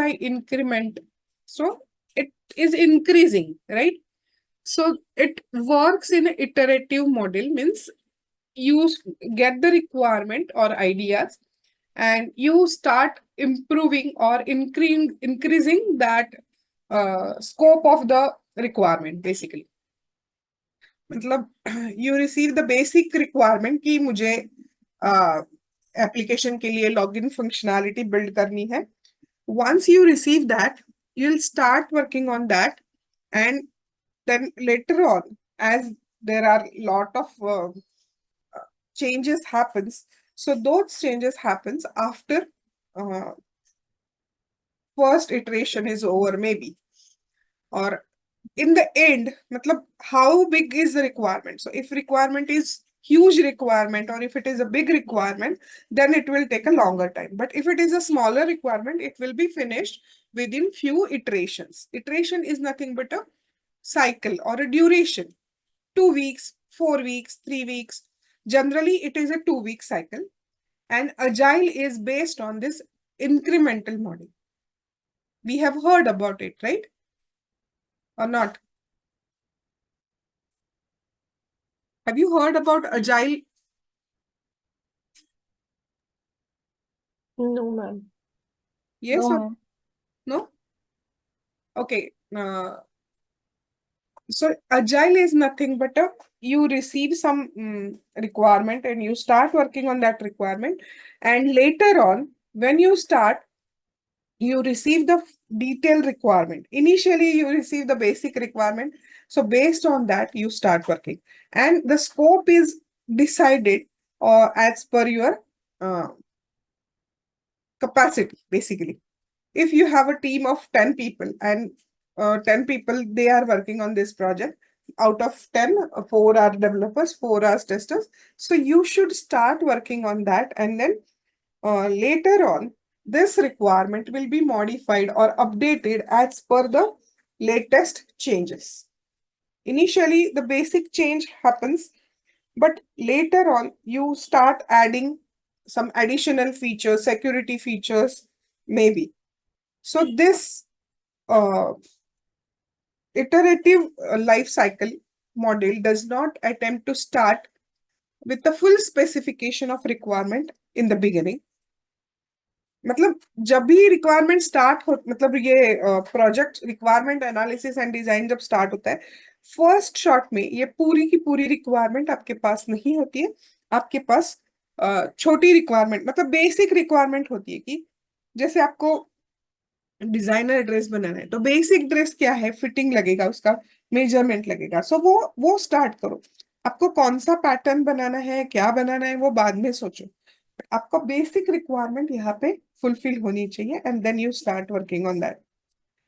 by increment. So it is increasing, right? So it works in an iterative model, means you get the requirement or ideas and you start improving or increasing that scope of the requirement basically. मतलब you receive the basic requirement कि मुझे application के लिए login functionality build करनी है. Once you receive that, you'll start working on that, and then later on, as there are lot of changes happens, so those changes happens after uh, first iteration is over maybe, or in the end, matlab, how big is the requirement? So if requirement is huge requirement or if it is a big requirement, then it will take a longer time. But if it is a smaller requirement, it will be finished within few iterations. Iteration is nothing but a cycle or a duration. 2 weeks, 4 weeks, 3 weeks. Generally, it is a 2 week cycle. And Agile is based on this incremental model. We have heard about it, right? Or not? Have you heard about Agile? No, ma'am. Yes No, or ma'am. no? Okay. So Agile is nothing but you receive some requirement and you start working on that requirement. And later on, when you start, you receive the detailed requirement. Initially, you receive the basic requirement. So based on that, you start working. And the scope is decided as per your capacity, basically. If you have a team of 10 people and 10 people, they are working on this project. Out of 10, 4 are developers, 4 are testers. So you should start working on that, and then later on, this requirement will be modified or updated as per the latest changes. Initially, the basic change happens, but later on, you start adding some additional features, security features, maybe. So this uh, iterative life cycle model does not attempt to start with the full specification of requirement in the beginning. मतलब जब भी requirement start हो, मतलब ये project requirement analysis and design जब start होता है, first shot में ये पूरी की पूरी रिक्वायरमेंट आपके पास नहीं होती है. आपके पास छोटी रिक्वायरमेंट, मतलब बेसिक रिक्वायरमेंट होती है कि जैसे आपको डिजाइनर ड्रेस बनाना है, तो बेसिक ड्रेस क्या है, फिटिंग लगेगा, उसका मेजरमेंट लगेगा. सो वो स्टार्ट करो. आपको कौन सा पैटर्न बनाना है, क्या बनाना है, वो बाद में सोचो. आपका बेसिक रिक्वायरमेंट यहाँ पे फुलफिल होनी चाहिए, and then you start working on that.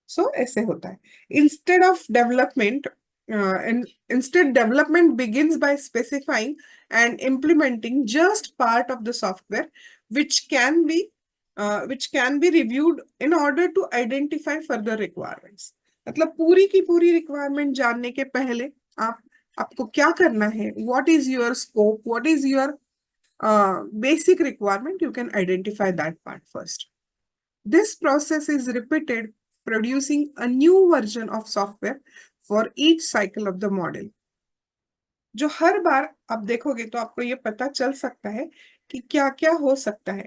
So ऐसे होता है. Instead of development instead development begins by specifying and implementing just part of the software which can be reviewed in order to identify further requirements. मतलब पूरी की पूरी requirement जानने के पहले आपको क्या करना है, what is your scope, what is your basic requirement, you can identify that part first. This process is repeated, producing a new version of software for each cycle of the model. जो हर बार आप देखोगे तो आपको ये पता चल सकता है कि क्या क्या हो सकता है.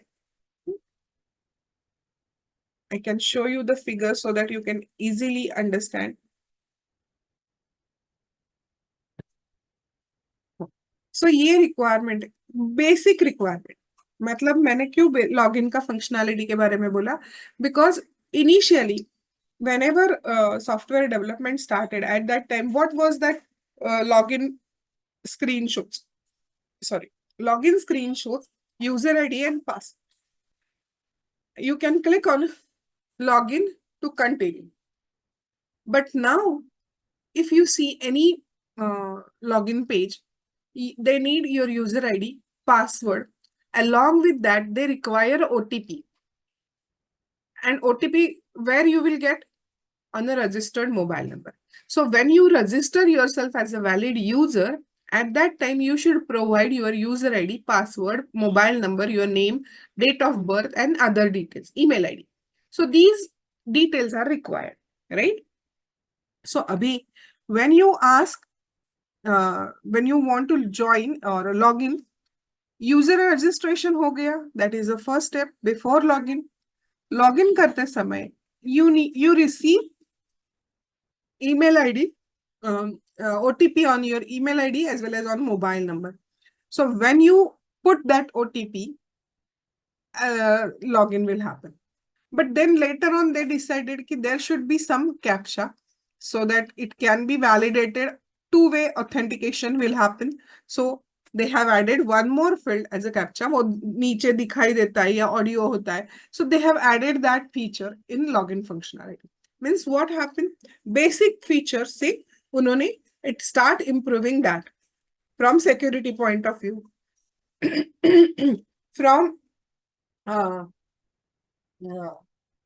I can show you the figure so that you can easily understand. So ये रिक्वायरमेंट, बेसिक रिक्वायरमेंट. मतलब मैंने क्यों लॉगिन का फंक्शनैलिटी के बारे में बोला, because initially whenever software development started, at that time, what was that login screenshots? Sorry, login screenshots, user ID and password. You can click on login to continue. But now, if you see any login page, they need your user ID, password. Along with that, they require OTP. And OTP, where you will get? On a registered mobile number. So when you register yourself as a valid user, at that time you should provide your user ID, password, mobile number, your name, date of birth, and other details, email ID. So these details are required, right? So abhi when you ask, when you want to join or log in, user registration हो गया, that is the first step before login. Login करते समय you receive email ID, OTP on your email ID as well as on mobile number. So when you put that OTP, login will happen. But then later on, they decided that there should be some CAPTCHA so that it can be validated. Two-way authentication will happen. So they have added one more field as a CAPTCHA. वो नीचे दिखाई देता है या audio होता है. So they have added that feature in login functionality. Means what happened? Basic features से उन्होंने it start improving that from security point of view, from uh,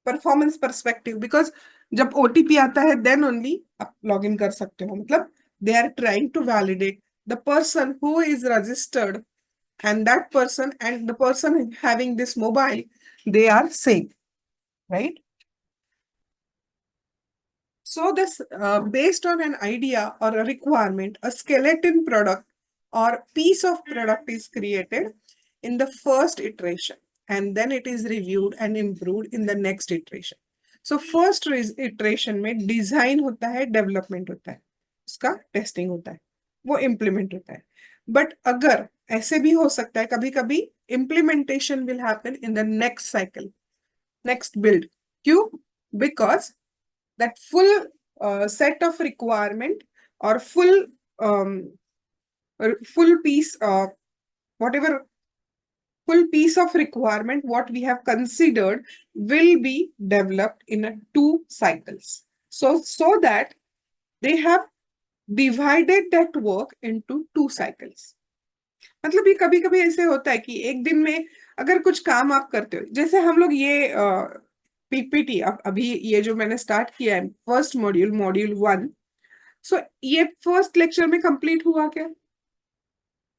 performance perspective, because जब ओटीपी आता है देन ओनली आप log in कर सकते हो, मतलब they are trying to validate the person who is registered and that person and the person having this mobile, they are same, right? So this based on an idea or a requirement, a skeleton product or piece of product is created in the first iteration, and then it is reviewed and improved in the next iteration. So first iteration में design होता है, development होता है, उसका testing होता है, वो implement होता है. But अगर ऐसे भी हो सकता है कभी कभी implementation will happen in the next cycle, next build. क्यों? Because that full set of requirement or full piece, whatever full piece of requirement what we have considered will be developed in a 2 cycles. So that they have divided that work into 2 cycles. मतलब ये कभी कभी ऐसे होता है कि एक दिन में अगर कुछ काम आप करते हो, जैसे हम लोग ये पीपीटी अभी ये जो मैंने स्टार्ट किया है फर्स्ट मॉड्यूल, मॉड्यूल 1, सो ये फर्स्ट लेक्चर में कंप्लीट हुआ क्या?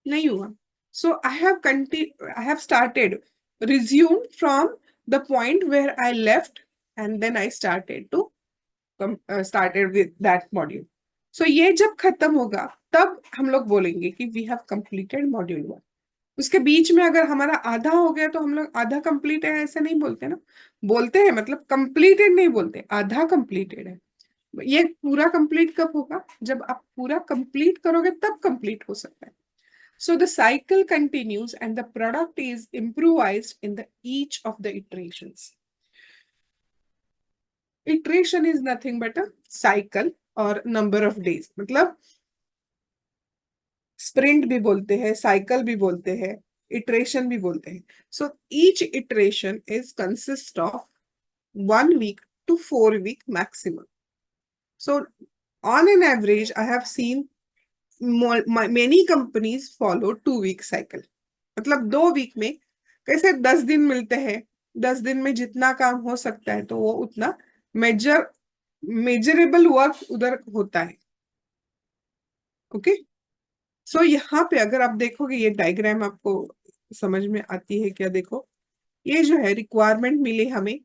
नहीं हुआ. So I have started, resumed from the point where I left, and then I started with that module. So ये जब खत्म होगा तब हम लोग बोलेंगे कि we have completed module 1. उसके बीच में अगर हमारा आधा हो गया तो हम लोग आधा कंप्लीट है ऐसे नहीं बोलते ना, बोलते हैं मतलब कंप्लीटेड नहीं बोलते, आधा कंप्लीटेड है. ये पूरा कंप्लीट कब होगा? जब आप पूरा कंप्लीट करोगे तब कंप्लीट हो सकता है. So the cycle continues and the product is improvised in the each of the iterations. Iteration is nothing but a cycle or number of days. मतलब sprint भी बोलते हैं, cycle भी बोलते हैं, iteration भी बोलते हैं. So each iteration is consist of 1 week to 4 week maximum. So on an average, I have seen many companies follow 2 week cycle. मतलब 2 week में कैसे 10 दिन मिलते हैं, 10 दिन में जितना काम हो सकता है तो वो उतना मेजरेबल वर्क उधर होता है. ओके. सो यहाँ पे अगर आप देखोगे ये डायग्राम आपको समझ में आती है क्या? देखो ये जो है रिक्वायरमेंट मिली हमें,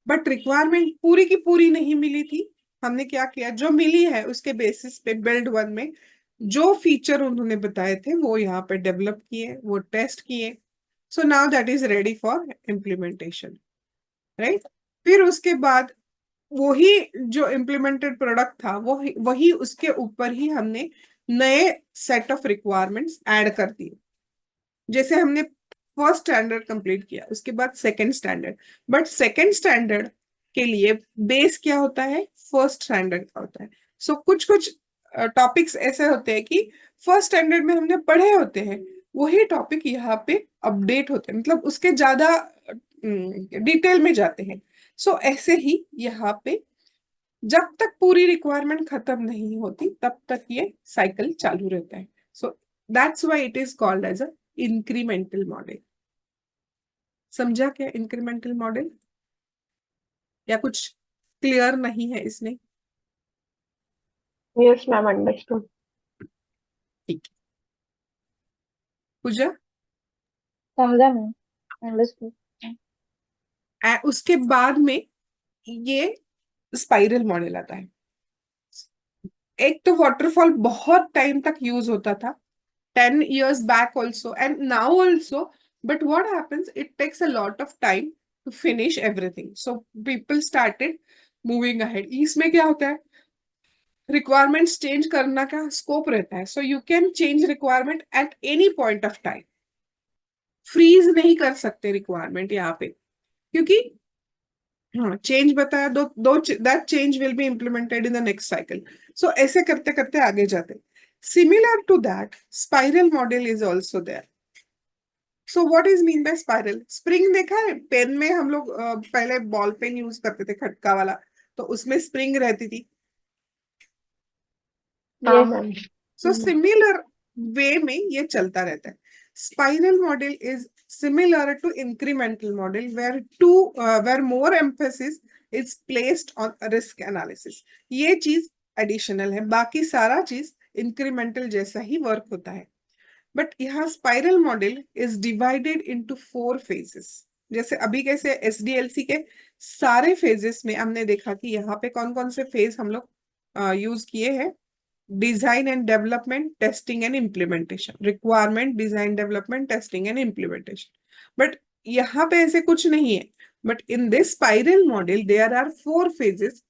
बट रिक्वायरमेंट पूरी की पूरी नहीं मिली थी. हमने क्या किया, जो मिली है उसके बेसिस पे build 1 में जो फीचर उन्होंने बताए थे वो यहाँ पे डेवलप किए, वो टेस्ट किए. So now that is ready for implementation, right? फिर उसके बाद वही जो इम्प्लीमेंटेड प्रोडक्ट था वो वही उसके ऊपर ही हमने नए सेट ऑफ रिक्वायरमेंट्स ऐड कर दिए. जैसे हमने फर्स्ट स्टैंडर्ड कंप्लीट किया, उसके बाद second standard, but second standard के लिए बेस क्या होता है? फर्स्ट स्टैंडर्ड का होता है. सो कुछ कुछ टॉपिक्स ऐसे होते हैं कि फर्स्ट स्टैंडर्ड में हमने पढ़े होते हैं, वही टॉपिक यहाँ पे अपडेट होते हैं, मतलब उसके ज्यादा डिटेल में जाते हैं. सो ऐसे ही यहाँ पे जब तक पूरी रिक्वायरमेंट खत्म नहीं होती तब तक ये साइकिल चालू रहता है. So that's why it is called as a incremental model. समझा क्या इंक्रीमेंटल मॉडल, या कुछ क्लियर नहीं है इसमें? Yes, ma'am, understood. ठीक है. पूजा, समझा मैम, अंडरस्टूड. उसके बाद में ये स्पाइरल मॉडल आता है। एक तो वाटरफॉल बहुत टाइम तक यूज होता था, 10 years back also and now also, but what happens, it takes a lot of time to finish everything, so people started moving ahead. इसमें क्या होता है, रिक्वायरमेंट्स चेंज करना का स्कोप रहता है, so you can change requirement at any point of time. Freeze नहीं कर सकते रिक्वायरमेंट यहाँ पे, क्योंकि हाँ चेंज बताया, दो दो that change will be implemented in the next cycle. So ऐसे करते करते आगे जाते। Similar to that spiral model is also there. So what is mean by spiral? Spring देखा है पेन में, हम लोग पहले बॉल पेन यूज करते थे खटका वाला, तो उसमें स्प्रिंग रहती थी। हाँ मैम। सो सिमिलर वे में ये चलता रहता है। Spiral model is similar to incremental model where more emphasis is placed on risk analysis. ये चीज एडिशनल है, बाकी सारा चीज इंक्रीमेंटल जैसा ही वर्क होता है। बट यहाँ spiral model is divided into 4 phases. जैसे अभी कैसे एसडीएलसी के सारे फेजेस में हमने देखा कि यहाँ पे कौन कौन से फेज हम लोग यूज किए हैं। Design and development, testing and implementation, requirement, design, development, testing and implementation. But यहाँ पे ऐसे कुछ नहीं है। But in this spiral model there are 4 phases: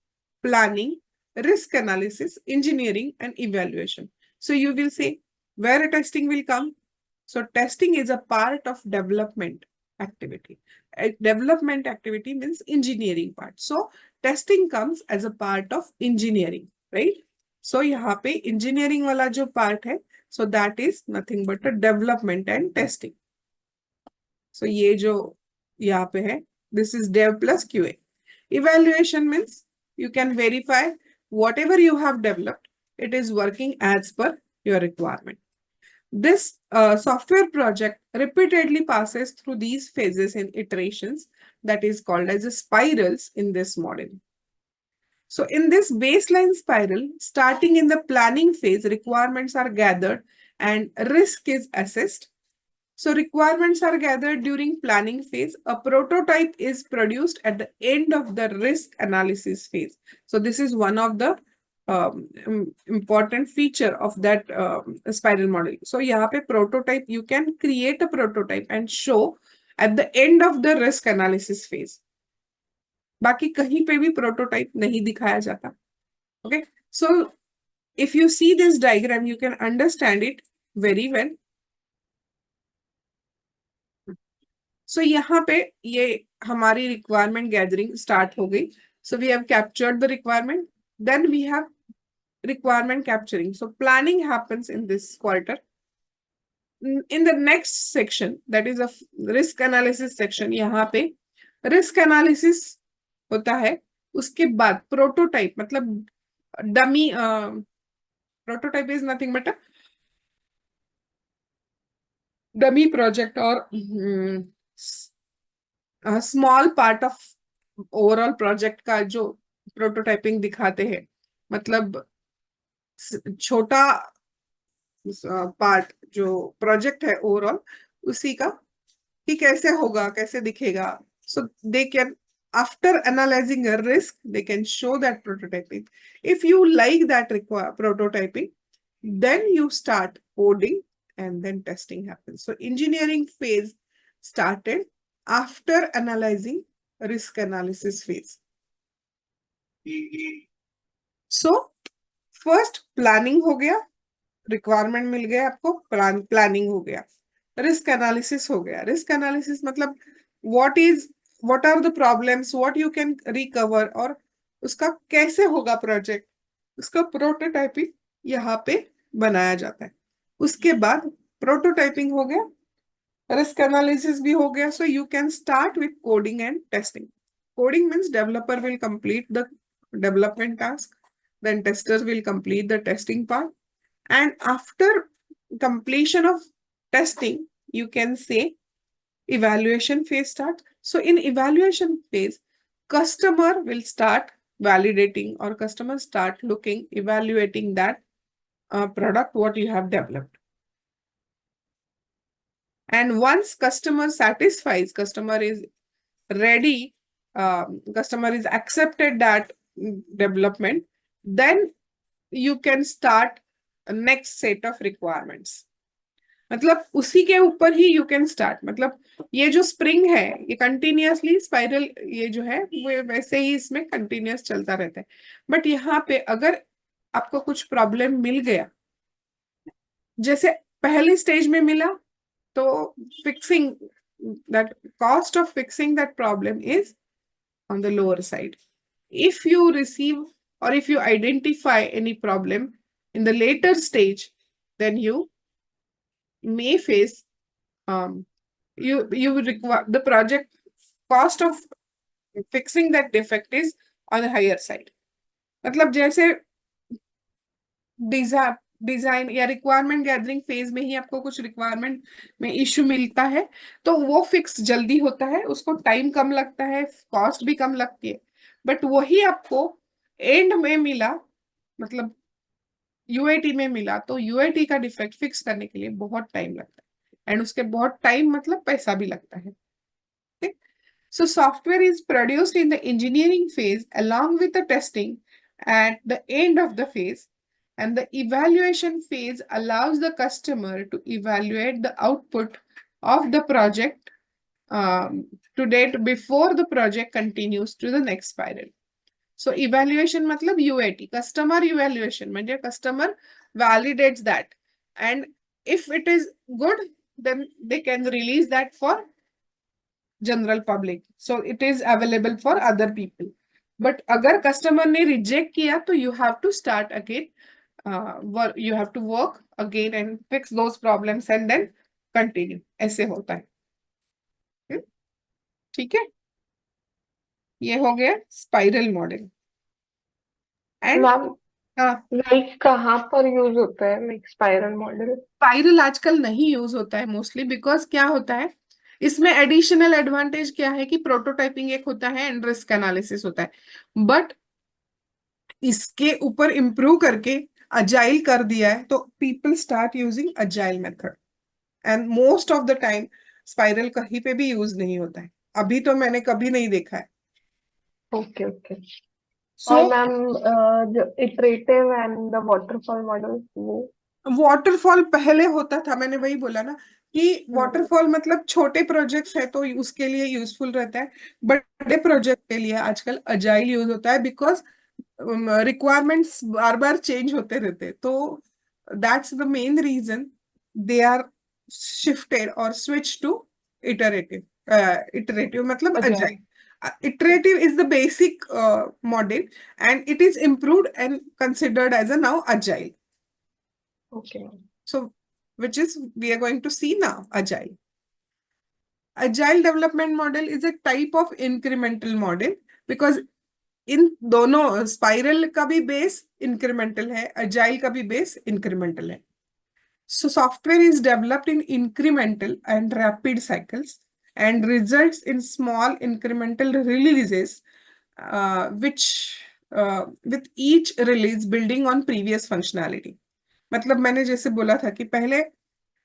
planning, risk analysis, engineering, and evaluation. So you will say where a testing will come. So testing is a part of development activity. A development activity means engineering part. So testing comes as a part of engineering, right? So यहाँ पे engineering वाला जो part है, so that is nothing but a development and testing. So ये जो यहाँ पे है, this is dev plus QA. Evaluation means you can verify whatever you have developed, it is working as per your requirement. This software project repeatedly passes through these phases in iterations, that is called as a spirals in this model. So in this baseline spiral, starting in the planning phase, requirements are gathered and risk is assessed. So requirements are gathered during planning phase. A prototype is produced at the end of the risk analysis phase. So this is one of the important feature of that spiral model. So यहाँ पे prototype, you can create a prototype and show at the end of the risk analysis phase. बाकी कहीं पे भी prototype नहीं दिखाया जाता. Okay, so if you see this diagram, you can understand it very well. So यहाँ पे ये हमारी requirement gathering start हो गई. So we have captured the requirement. Then we have requirement capturing. So planning happens in this quarter. In the next section, that is a risk analysis section, यहाँ पे risk analysis होता है. उसके बाद prototype, मतलब dummy prototype is nothing but a dummy project or small part of overall project का जो prototyping दिखाते हैं, मतलब छोटा पार्ट जो प्रोजेक्ट है ओवरऑल उसी का, कि कैसे होगा, कैसे दिखेगा. So they can, after analysing a risk, they can show that prototyping. If you like that prototyping, then you start coding and then testing happens. So engineering phase started after analyzing risk analysis phase. So first planning हो गया, requirement मिल गया आपको, planning हो गया, risk analysis हो गया. Risk analysis मतलब what are the problems, what you can recover, और उसका कैसे होगा प्रोजेक्ट, उसका प्रोटोटाइपिंग यहाँ पे बनाया जाता है. उसके बाद प्रोटोटाइपिंग हो गया, रिस्क एनालिसिस भी हो गया. सो you can start with coding and testing. Coding means developer will complete the development task, then testers will complete the testing part, and after completion of testing, you can say evaluation phase starts. So in evaluation phase, customer will start validating, or customer start looking, evaluating that product what you have developed. And once customer satisfies, customer is ready customer is accepted that development, then you can start next set of requirements. मतलब उसी के ऊपर ही you can start, मतलब ये जो spring है ये continuously spiral, ये जो है वो वैसे ही इसमें कंटिन्यूअस चलता रहता है। बट यहाँ पे अगर आपको कुछ प्रॉब्लम मिल गया, जैसे पहली स्टेज में मिला, तो fixing that, cost of fixing that problem is on the lower side. If you receive or if you identify any problem in the later stage, then you may face, you require the project cost of fixing that defect is on a higher side. मतलब जैसे design design या requirement gathering phase में ही आपको कुछ requirement में issue मिलता है, तो वो फिक्स जल्दी होता है, उसको टाइम कम लगता है, कॉस्ट भी कम लगती है। बट वही आपको एंड में मिला, मतलब यूएटी में मिला, तो यूएटी का डिफेक्ट फिक्स करने के लिए बहुत टाइम लगता है, एंड उसके बहुत टाइम मतलब पैसा भी लगता है। ठीक। So software is produced in the engineering phase along with the testing at the end of the phase, and the evaluation phase allows the customer to evaluate the output of the project to date before the project continues to the next spiral. So evaluation मतलब UAT, customer evaluation, म्हणजे customer validates that, and if it is good, then they can release that for general public, so it is available for other people. But अगर customer ने reject किया तो you have to start again, you have to work again and fix those problems and then continue, ऐसे होता है। ठीक है, ये हो गया स्पाइरल मॉडल। एंड मैम, हाँ, लाइक कहाँ पर यूज होता है लाइक स्पाइरल मॉडल? स्पाइरल आजकल नहीं यूज होता है मोस्टली, बिकॉज क्या होता है इसमें एडिशनल एडवांटेज क्या है कि प्रोटोटाइपिंग एक होता है एंड रिस्क एनालिसिस होता है, बट इसके ऊपर इम्प्रूव करके अजाइल कर दिया है, तो people start using agile method, and most of the time spiral कहीं पे भी यूज नहीं होता है, अभी तो मैंने कभी नहीं देखा है। Okay okay. सो और मैम, जो iterative and the waterfall model वो? वाटरफॉल पहले होता था, मैंने वही बोला ना कि हम्म। वाटरफॉल मतलब छोटे प्रोजेक्ट्स है तो उसके लिए यूजफुल रहता है, बड़े प्रोजेक्ट के लिए आजकल अजाइल यूज होता है, बिकॉज रिक्वायरमेंट्स बार बार चेंज होते रहते, तो that's the main reason they are shifted और स्विच टू इटरेटिव। इटरेटिव मतलब अच्छा। Agile, iterative is the basic model, and it is improved and considered as a now agile. Okay. So which is we are going to see now agile. Agile development model is a type of incremental model, because इन दोनों spiral का भी base incremental है, agile का भी base incremental है। So software is developed in incremental and rapid cycles and results in small incremental releases, which with each release building on previous functionality। मतलब मैंने जैसे बोला था कि पहले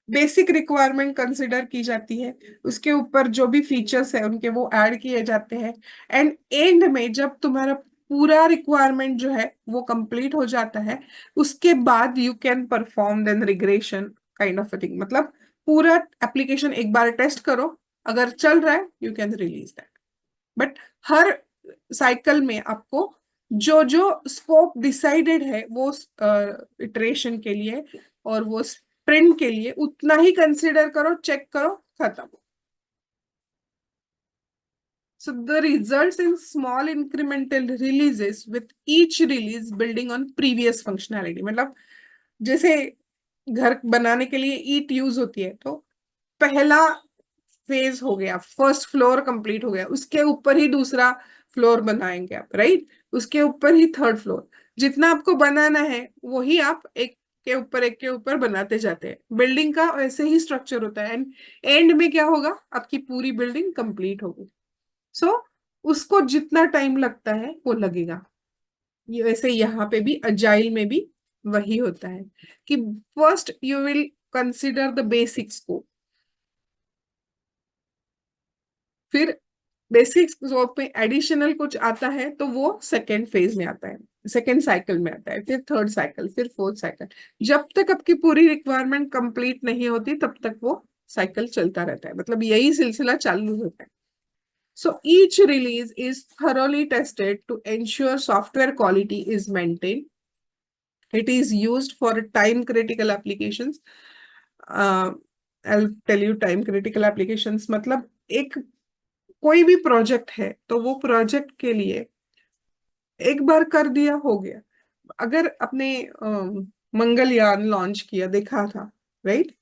बेसिक रिक्वायरमेंट कंसिडर की जाती है, उसके ऊपर जो भी फीचर्स है उनके वो ऐड किए जाते हैं, एंड एंड में जब तुम्हारा पूरा रिक्वायरमेंट जो है वो कंप्लीट हो जाता है, उसके बाद you can perform then regression kind of a thing. मतलब पूरा एप्लीकेशन एक बार टेस्ट करो, अगर चल रहा है you can release that. But her cycle में आपको जो जो स्कोप डिसाइडेड है वो इटरेशन के लिए और वो स्प्रिंट के लिए उतना ही कंसिडर करो, चेक करो, खत्म। So the results in small incremental releases with each release building on previous functionality। मतलब जैसे घर बनाने के लिए ईट यूज होती है, तो पहला फेज हो गया, फर्स्ट फ्लोर कंप्लीट हो गया, उसके ऊपर ही दूसरा फ्लोर बनाएंगे आप, राइट, उसके ऊपर ही थर्ड फ्लोर, जितना आपको बनाना है वही आप एक के ऊपर बनाते जाते हैं। बिल्डिंग का ऐसे ही स्ट्रक्चर होता है, एंड एंड में क्या होगा, आपकी पूरी बिल्डिंग कंप्लीट होगी। सो उसको जितना टाइम लगता है वो लगेगा। ये वैसे यहाँ पे भी अजाइल में भी वही होता है कि first you will consider the basic scope, फिर बेसिक स्कोप में एडिशनल कुछ आता है तो वो सेकेंड फेज में आता है, सेकेंड साइकिल में आता है, फिर थर्ड साइकिल, फिर फोर्थ साइकिल। जब तक आपकी पूरी रिक्वायरमेंट कंप्लीट नहीं होती तब तक वो साइकिल चलता रहता है, मतलब यही सिलसिला चालू होता है। So each release is thoroughly tested to ensure software quality is maintained. It is used for time critical applications. I'll tell you time critical applications मतलब एक कोई भी प्रोजेक्ट है तो वो प्रोजेक्ट के लिए एक बार कर दिया हो गया। अगर अपने मंगलयान लॉन्च किया देखा था, राइट?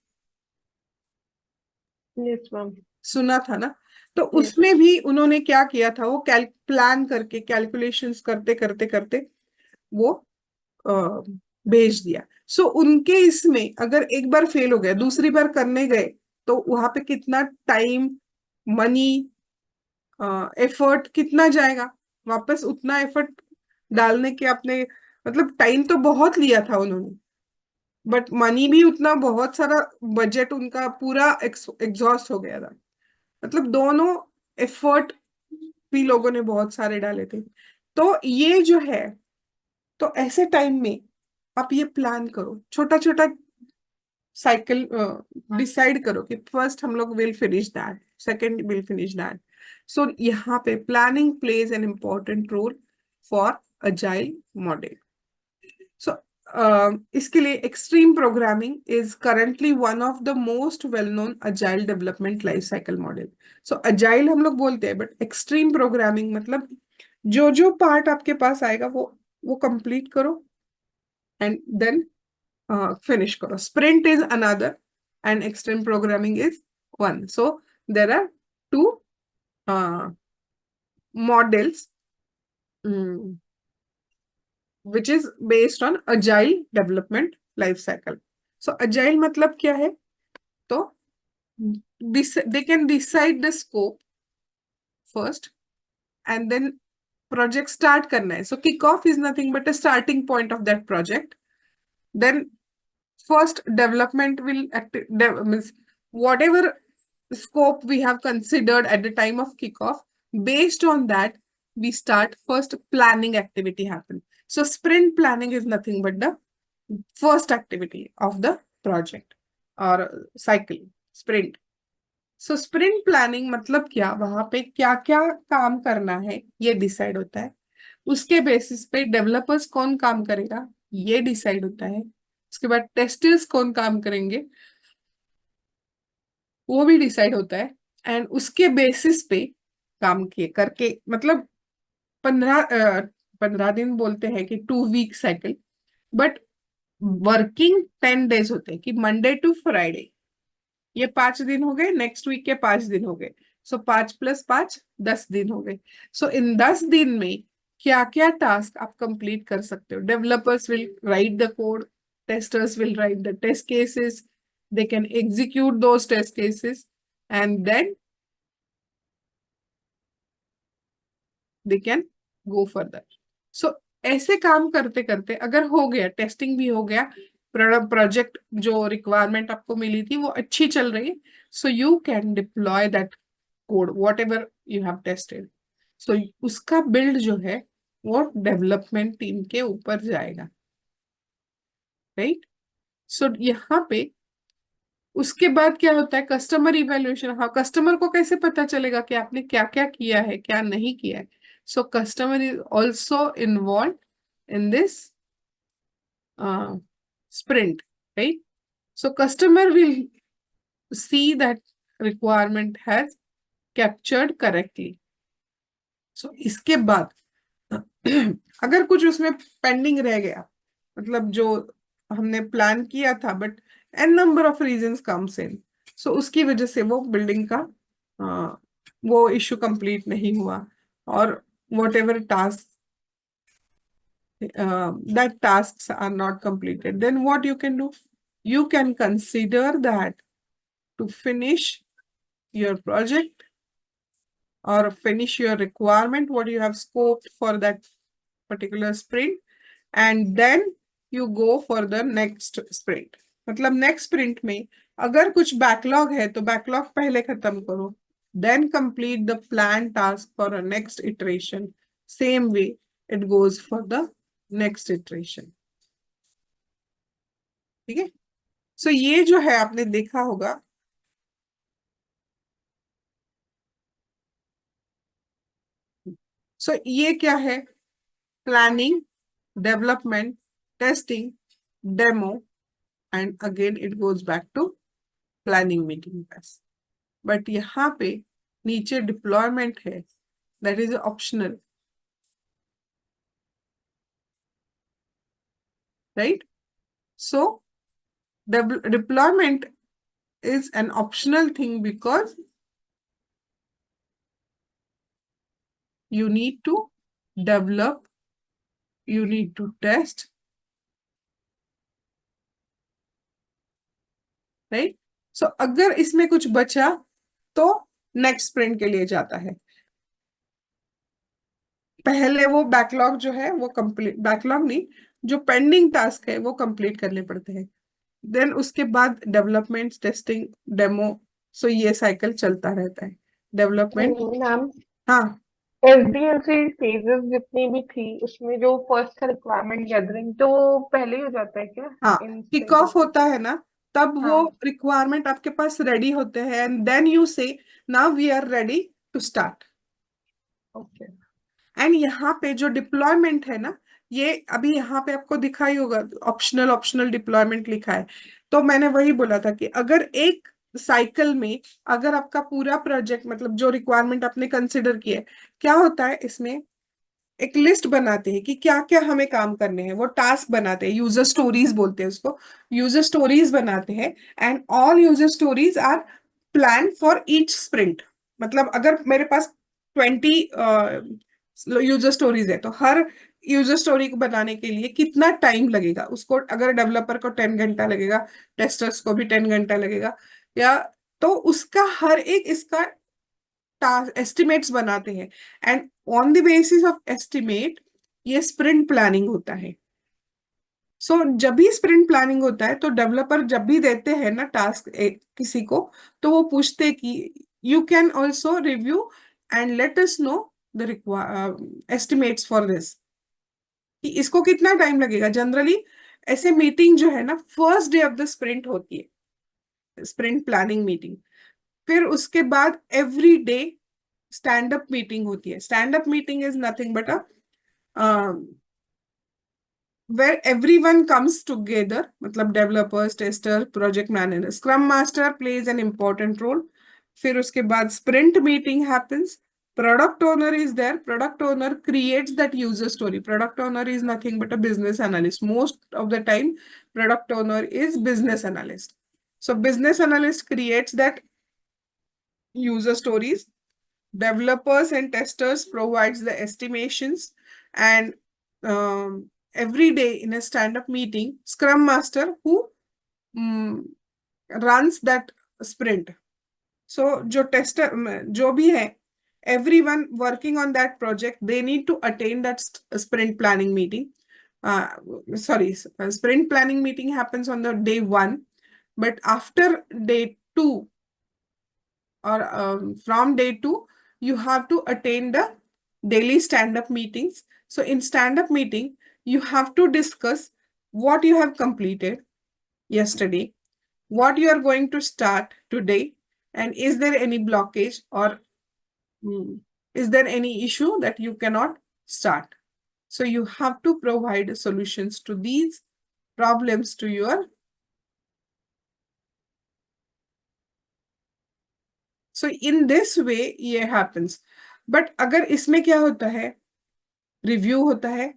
Yes, ma'am. सुना था ना? तो Yes. उसमें भी उन्होंने क्या किया था, वो प्लान करके कैलकुलेशंस करते करते करते वो अ, भेज दिया। सो उनके इसमें अगर एक बार फेल हो गया, दूसरी बार करने गए तो वहां पे कितना टाइम, मनी, एफर्ट कितना जाएगा, वापस उतना एफर्ट डालने के अपने, मतलब टाइम तो बहुत लिया था उन्होंने, बट मनी भी उतना, बहुत सारा बजट उनका पूरा एग्जॉस्ट हो गया था। मतलब दोनों एफर्ट भी लोगों ने बहुत सारे डाले थे। तो ये जो है, तो ऐसे टाइम में आप ये प्लान करो, छोटा छोटा साइकिल डिसाइड करो कि फर्स्ट हम लोग will finish that, second will finish that. So यहाँ पे planning plays an important role for agile model. So इसके लिए extreme programming is currently one of the most well known agile development life cycle model. So agile हम लोग बोलते हैं, but extreme programming मतलब जो जो पार्ट आपके पास आएगा वो कंप्लीट करो and then finish karo. Sprint is another and extreme programming is one. So there are two uh, models, mm, which is based on agile development life cycle. So agile मतलब क्या है? तो they can decide the scope first and then project start करना है. So kick off is nothing but a starting point of that project. Then first development will means whatever scope we have considered at the time of kickoff, based on that we start first planning activity happen. So sprint planning is nothing but the first activity of the project or cycle, sprint. So sprint planning मतलब क्या, वहां पे क्या क्या काम करना है ये डिसाइड होता है। उसके बेसिस पे डेवलपर्स कौन काम करेगा ये डिसाइड होता है। उसके बाद टेस्टर्स कौन काम करेंगे वो भी डिसाइड होता है। एंड उसके बेसिस पे काम किए करके, मतलब 15 दिन बोलते हैं कि 2 week cycle, but working 10 days होते हैं कि मंडे टू फ्राइडे, ये 5 दिन हो गए, नेक्स्ट वीक के 5 दिन हो गए। सो 5 + 5 10 दिन हो गए। सो इन 10 दिन में क्या क्या टास्क आप कंप्लीट कर सकते हो? Developers will write the code, testers will write the test cases, they can execute those test cases, and then they can go further. So ऐसे काम करते करते अगर हो गया, टेस्टिंग भी हो गया, प्रोजेक्ट जो रिक्वायरमेंट आपको मिली थी वो अच्छी चल रही है, so you can deploy that code whatever you have tested. So उसका बिल्ड जो है वो डेवलपमेंट टीम के ऊपर जाएगा, राइट? सो यहाँ पे उसके बाद क्या होता है, कस्टमर इवेल्युएशन। हाँ, कस्टमर को कैसे पता चलेगा कि आपने क्या क्या किया है क्या नहीं किया है? So customer is also involve in this sprint, right? So customer will see that requirement has captured correctly. So इसके बाद अगर कुछ उसमें पेंडिंग रह गया, मतलब जो हमने प्लान किया था but an number of reasons comes in, so उसकी वजह से वो बिल्डिंग का वो इश्यू कंप्लीट नहीं हुआ, और what ever task that tasks are not completed, then what you can do, you can consider that to finish your project or finish your requirement what you have scoped for that particular sprint, and then you go for the next sprint। मतलब next sprint में अगर कुछ backlog है तो backlog पहले खत्म करो, then complete the planned task for a next iteration. Same way it goes for the next iteration. ठीक है, सो ये जो है आपने देखा होगा, सो ये क्या है, planning, development, testing, demo, and again it goes back to planning meeting बस। बट यहाँ पे नीचे डिप्लॉयमेंट है, that is optional, right? So deployment is an optional thing because you need to develop, you need to test, right? So अगर इसमें कुछ बचा तो नेक्स्ट स्प्रिंट के लिए जाता है। पहले वो बैकलॉग जो है वो कंप्लीट, बैकलॉग नहीं, जो पेंडिंग टास्क है वो कंप्लीट करने पड़ते हैं, देन उसके बाद डेवलपमेंट, टेस्टिंग, डेमो। सो ये साइकिल चलता रहता है, डेवलपमेंट। मैम, हाँ एसडीएलसी फेजेस जितनी भी थी उसमें जो फर्स्ट था रिक्वायरमेंट गैदरिंग, तो वो पहले ही हो जाता है क्या हाँ, इन किक स्टेजेस ऑफ में? होता है ना, तब वो हाँ। रिक्वायरमेंट आपके पास रेडी होते हैं, and then you say now we are ready to start. Okay. And यहाँ पे जो डिप्लॉयमेंट है ना, ये अभी यहाँ पे आपको दिखाई होगा, ऑप्शनल, ऑप्शनल डिप्लॉयमेंट लिखा है। तो मैंने वही बोला था कि अगर एक साइकिल में, अगर आपका पूरा प्रोजेक्ट, मतलब जो रिक्वायरमेंट आपने कंसिडर किया है, क्या होता है इसमें, एक लिस्ट बनाते हैं कि क्या क्या हमें काम करने हैं, वो टास्क बनाते हैं, यूजर स्टोरीज बोलते हैं उसको, यूजर स्टोरीज बनाते हैं, and all user stories are plan for each sprint. मतलब अगर मेरे पास 20 यूजर स्टोरीज है, तो हर यूजर स्टोरी को बनाने के लिए कितना टाइम लगेगा उसको, अगर डेवलपर को 10 घंटा लगेगा, टेस्टर्स को भी 10 घंटा लगेगा, या तो उसका हर एक इसका एस्टिमेट्स बनाते हैं, and on the basis of estimate ये स्प्रिंट प्लानिंग होता है। सो जब भी स्प्रिंट प्लानिंग होता है तो डेवलपर जब भी देते हैं ना टास्क किसी को, तो वो पूछते हैं कि you can also review and let us know the estimates for this, कि इसको कितना टाइम लगेगा। जनरली ऐसे मीटिंग जो है ना first day of the sprint होती है, स्प्रिंट प्लानिंग मीटिंग। फिर उसके बाद every day stand up meeting होती है। Stand up meeting is nothing but a where everyone comes together, मतलब developers, tester, project manager, scrum master plays an important role. फिर उसके बाद sprint meeting happens, product owner is there, product owner creates that user story. Product owner is nothing but a business analyst. Most of the time product owner is business analyst. So business analyst creates that user stories, developers and testers provides the estimations, and every day in a stand-up meeting, scrum master who um, runs that sprint. So जो tester जो भी है, everyone working on that project, they need to attain that sprint planning meeting. uh, Sorry, sprint planning meeting happens on the day 1, but after day 2, or from day 2, you have to attend the daily stand-up meetings. So in stand-up meeting, you have to discuss what you have completed yesterday, what you are going to start today, and is there any blockage, or is there any issue that you cannot start. So you have to provide solutions to these problems to your. So in this way ये happens. But अगर इसमें क्या होता है, review होता है,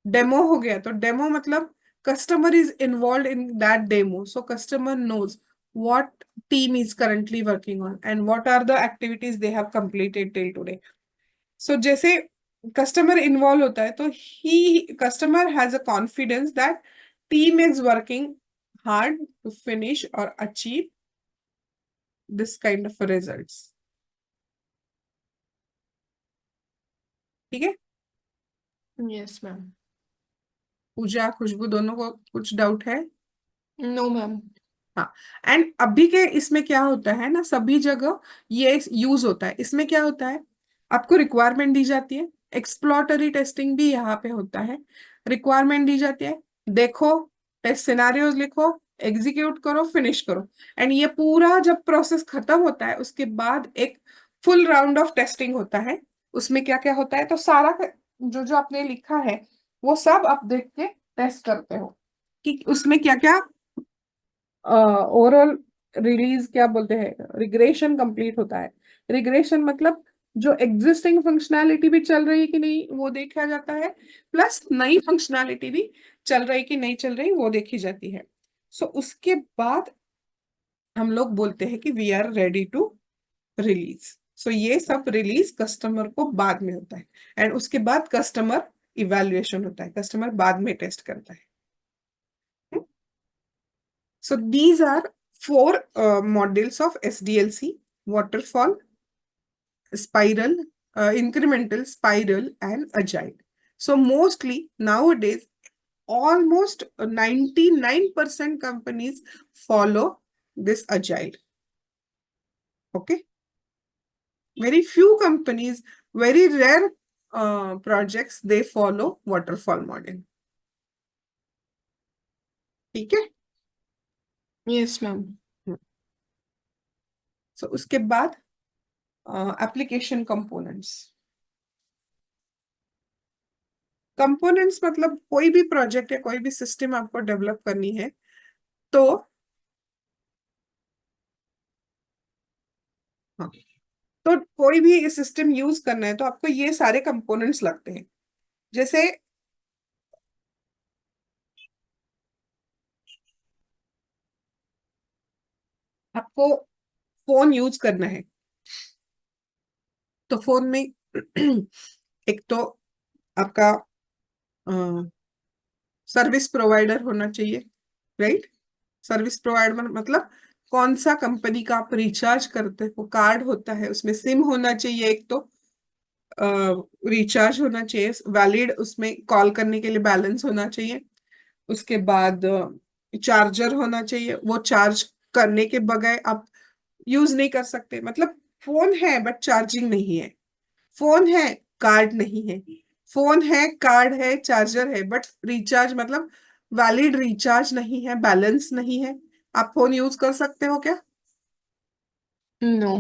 demo हो गया, तो डेमो मतलब customer is involve in that demo, so customer knows what team is currently working on and what are the activities they have completed till today. So जैसे कस्टमर इन्वॉल्व होता है, तो ही customer has a confidence that team is working hard to finish और achieve this kind of results. ठीक है, yes ma'am. पूजा, खुशबू, दोनों को कुछ डाउट है? No ma'am. हाँ, एंड अभी के इसमें क्या होता है ना, सभी जगह ये यूज होता है। इसमें क्या होता है, आपको रिक्वायरमेंट दी जाती है, एक्सप्लोरटरी टेस्टिंग भी यहाँ पे होता है। रिक्वायरमेंट दी जाती है, देखो, टेस्ट सिनारियोज लिखो, एग्जीक्यूट करो, फिनिश करो। एंड ये पूरा जब प्रोसेस खत्म होता है, उसके बाद एक फुल राउंड ऑफ टेस्टिंग होता है। उसमें क्या क्या होता है, तो सारा जो जो आपने लिखा है वो सब आप देख के टेस्ट करते हो कि उसमें क्या क्या ओवरऑल रिलीज, क्या बोलते हैं, रिग्रेशन कंप्लीट होता है। रिग्रेशन मतलब जो एग्जिस्टिंग फंक्शनैलिटी भी चल रही है कि नहीं वो देखा जाता है, प्लस नई फंक्शनैलिटी भी चल रही कि नहीं चल रही वो देखी जाती है। सो उसके बाद हम लोग बोलते हैं कि we are ready to release. So ये सब रिलीज कस्टमर को बाद में होता है, एंड उसके बाद कस्टमर इवैल्यूएशन होता है, कस्टमर बाद में टेस्ट करता है। So these are four models of SDLC: waterfall, spiral, incremental, spiral, and agile. So mostly nowadays, almost 99% companies follow this agile. Okay. Very few companies, very rare projects, they follow waterfall model. ठीक है। Yes, ma'am. So उसके बाद application components. Components मतलब कोई भी project या कोई भी सिस्टम आपको डेवलप करनी है तो हाँ, तो कोई भी सिस्टम यूज करना है तो आपको ये सारे कंपोनेंट्स लगते हैं। जैसे आपको फोन यूज करना है तो फोन में एक तो आपका सर्विस प्रोवाइडर होना चाहिए, राइट। सर्विस प्रोवाइडर मतलब कौन सा कंपनी का आप रिचार्ज करते हो, कार्ड होता है उसमें सिम होना चाहिए, एक तो रिचार्ज होना चाहिए वैलिड, उसमें कॉल करने के लिए बैलेंस होना चाहिए। उसके बाद चार्जर होना चाहिए, वो चार्ज करने के बगैर आप यूज नहीं कर सकते। मतलब फोन है बट चार्जिंग नहीं है, फोन है कार्ड नहीं है, फोन है कार्ड है चार्जर है बट रिचार्ज मतलब वैलिड रिचार्ज नहीं है, बैलेंस नहीं है। आप फोन यूज कर सकते हो क्या? No.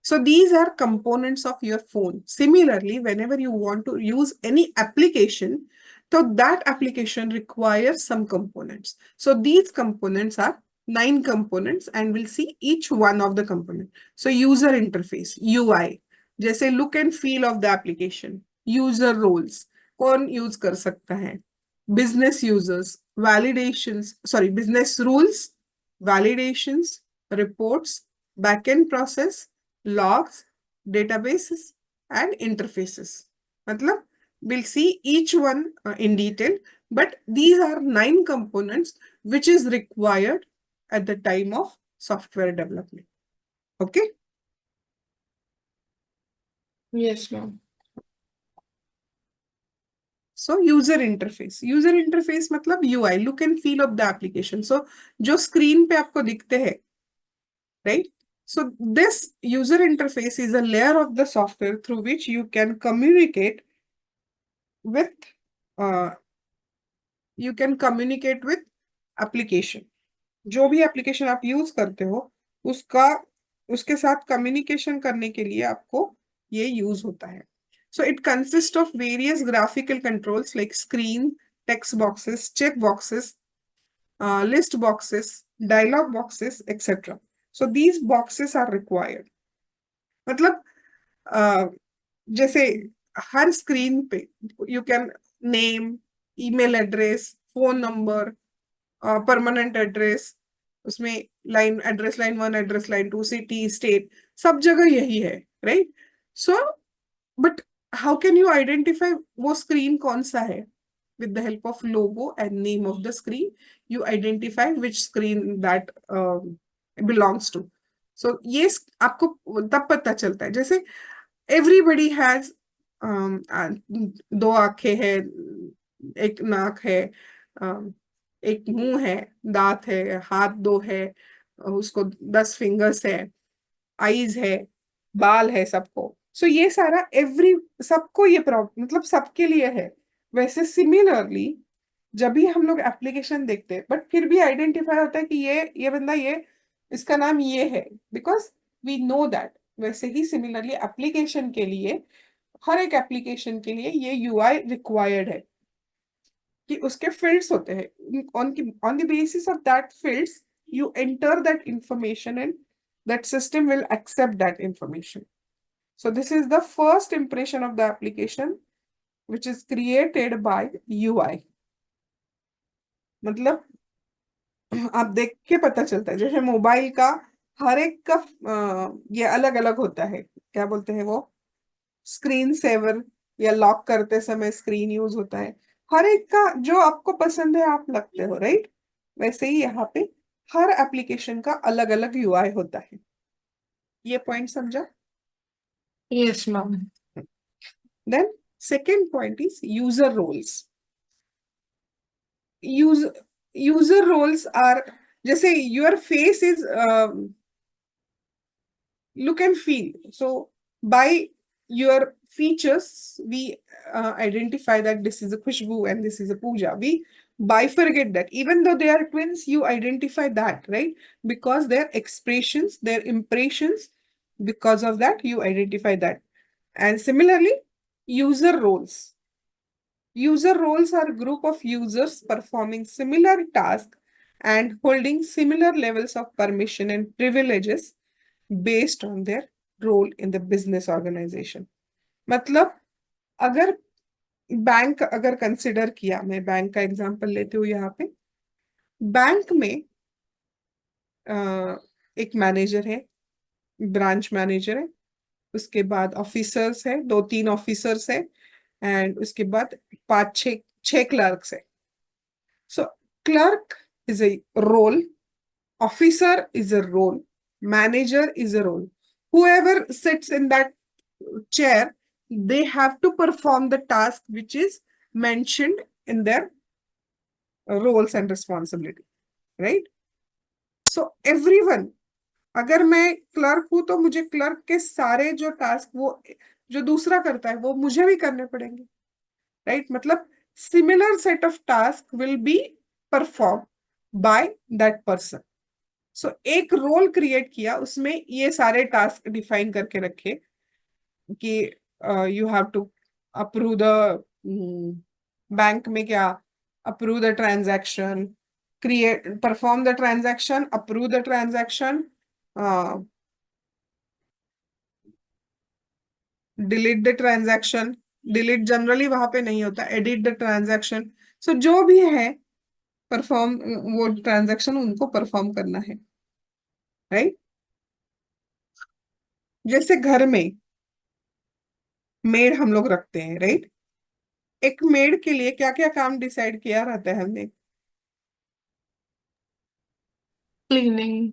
So these are components of your phone. Similarly, whenever you want to use any application, so that application requires some components. So these components are 9 components and we'll see each one of the component. So user interface, UI, जैसे look and feel of the application, user roles, कौन use कर सकता है, business users, validations, sorry, business rules, validations, reports, backend process, logs, databases, and interfaces. मतलब we'll see each one in detail, but these are 9 components which is required at the time of software development. Okay. Yes, ma'am. So user interface मतलब UI, look and feel of the application. So जो screen पे आपको दिखते हैं, right? So this user interface is a layer of the software through which you can communicate with uh, application. जो भी application आप use करते हो उसका उसके साथ कम्युनिकेशन करने के लिए आपको ये यूज होता है। So it consist of various graphical controls like screen, text boxes, check boxes, list boxes, dialog boxes etcetera. So these boxes are required. मतलब जैसे हर स्क्रीन पे you can name, email address, phone number, permanent address, उसमें line address line 1, address line 2, city, state, सब जगह यही है, right. So but how can you identify वो स्क्रीन कौन सा है? with the help of logo and name of the screen you identify which screen that belongs to. So ये आपको तब पता चलता है। जैसे everybody has दो आंखें हैं, एक नाक है, एक मुंह है, दांत है, हाथ दो है, उसको 10 फिंगर्स है, आईज है, बाल है सबको। सो ये सारा एवरी सबको ये प्रॉब्लम मतलब सबके लिए है। वैसे सिमिलरली जब भी हम लोग एप्लीकेशन देखते हैं बट फिर भी आइडेंटिफाई होता है कि ये बंदा ये इसका नाम ये है, बिकॉज वी नो दैट। वैसे ही सिमिलरली एप्लीकेशन के लिए, हर एक एप्लीकेशन के लिए ये यूआई रिक्वायर्ड है कि उसके फील्ड्स होते हैं, on the basis of that fields you enter that information and that system will accept that information. So this is the first impression of the application which is created by UI. मतलब आप देख के पता चलता है, जैसे mobile का हर एक का ये अलग अलग होता है, क्या बोलते हैं वो, स्क्रीन सेवर या लॉक करते समय स्क्रीन यूज होता है। हर एक का जो आपको पसंद है आप लगते हो, राइट? वैसे ही यहाँ पे हर एप्लीकेशन का अलग अलग यूआई होता है। ये पॉइंट समझा? Yes, ma'am. Then second point is user roles. use User roles are जैसे your face is look and feel, so by your features we identify that this is a Khushbu and this is a Pooja. We bifurcate that even though they are twins, you identify that, right? Because their expressions, their impressions, because of that you identify that. And similarly, user roles. User roles are a group of users performing similar tasks and holding similar levels of permission and privileges based on their role in the business organization. मतलब अगर bank अगर consider किया, मैं bank का example लेती हूँ यहाँ पे। बैंक में एक मैनेजर है, ब्रांच मैनेजर है, उसके बाद ऑफिसर्स है, 2-3 ऑफिसर्स है, एंड उसके बाद 5-6 क्लर्क्स है। So clerk is a role, officer is a role, manager is a role. Whoever sits in that chair, they have to perform the task which is mentioned in their roles and responsibility, right? So everyone, अगर मैं clerk हूं तो मुझे clerk के सारे जो task वो जो दूसरा करता है वो मुझे भी करने पड़ेंगे, राइट? मतलब similar set of task will be perform by that person. So एक रोल क्रिएट किया, उसमें ये सारे टास्क डिफाइन करके रखे कि you have to approve the, bank में क्या, approve the transaction, create perform the transaction, approve the transaction, delete the transaction. Delete generally वहां पे नहीं होता, एडिट द ट्रांजैक्शन। सो जो भी है परफॉर्म, वो ट्रांजैक्शन उनको परफॉर्म करना है, राइट? जैसे घर में मेड हम लोग रखते हैं, राइट? एक मेड के लिए क्या क्या काम डिसाइड किया रहता है हमने? Cleaning.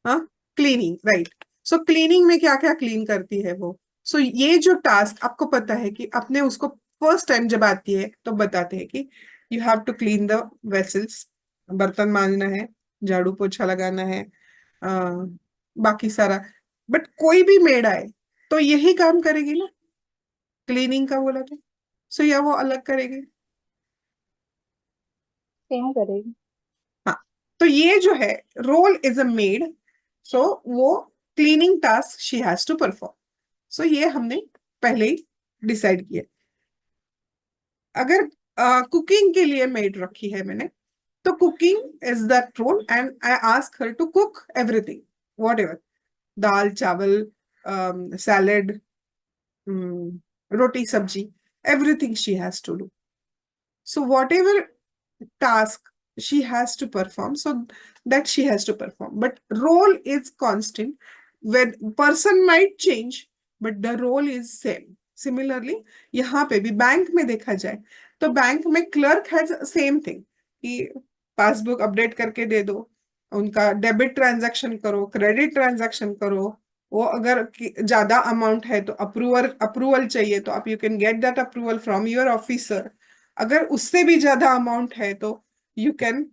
हाँ, क्लीनिंग, राइट? सो क्लीनिंग में क्या क्या क्लीन करती है वो? सो ये जो टास्क आपको पता है कि अपने उसको फर्स्ट टाइम जब आती है तो बताते हैं कि you have to clean the vessels, बर्तन मांजना है, झाड़ू पोछा लगाना है, बाकी सारा। बट कोई भी मेड आए तो यही काम करेगी ना, क्लीनिंग का बोला तो। सो या वो अलग करेगी? सेम करेगी। हाँ। तो ये जो है role is a maid, so वो cleaning task she has to perform. So ये हमने पहले ही डिसाइड किया। अगर कुकिंग के लिए मेड रखी है मैंने, तो cooking is that role and I ask her to cook everything, whatever, dal chawal, salad, रोटी सब्जी, everything she has to do. So whatever task she has to perform, so that she has to perform, but role is constant. When person might change but the role is same. Similarly यहाँ पे भी bank में देखा जाए तो bank में clerk has same thing कि passbook update करके दे दो, उनका डेबिट ट्रांजैक्शन करो, क्रेडिट ट्रांजैक्शन करो। वो अगर ज्यादा अमाउंट है तो अप्रूवल चाहिए तो आप you can get that approval from your officer. अगर उससे भी ज्यादा अमाउंट है तो you can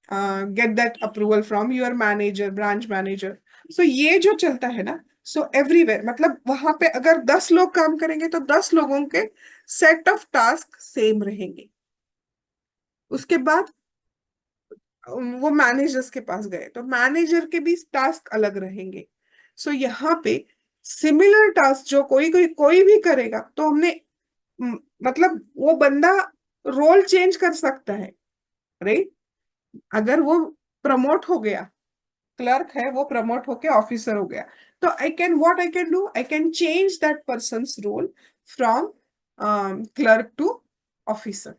get that approval from your manager, branch manager. So ये जो चलता है ना, so everywhere, मतलब वहां पे अगर 10 लोग काम करेंगे तो 10 लोगों के सेट ऑफ टास्क सेम रहेंगे. उसके बाद वो मैनेजर्स के पास गए तो मैनेजर के भी टास्क अलग रहेंगे. सो यहाँ पे सिमिलर टास्क जो कोई भी करेगा तो हमने मतलब वो बंदा रोल चेंज कर सकता है, राइट. अगर वो प्रमोट हो गया, क्लर्क है वो प्रमोट होके ऑफिसर हो गया, तो I can do, I can change that person's role from clerk to officer.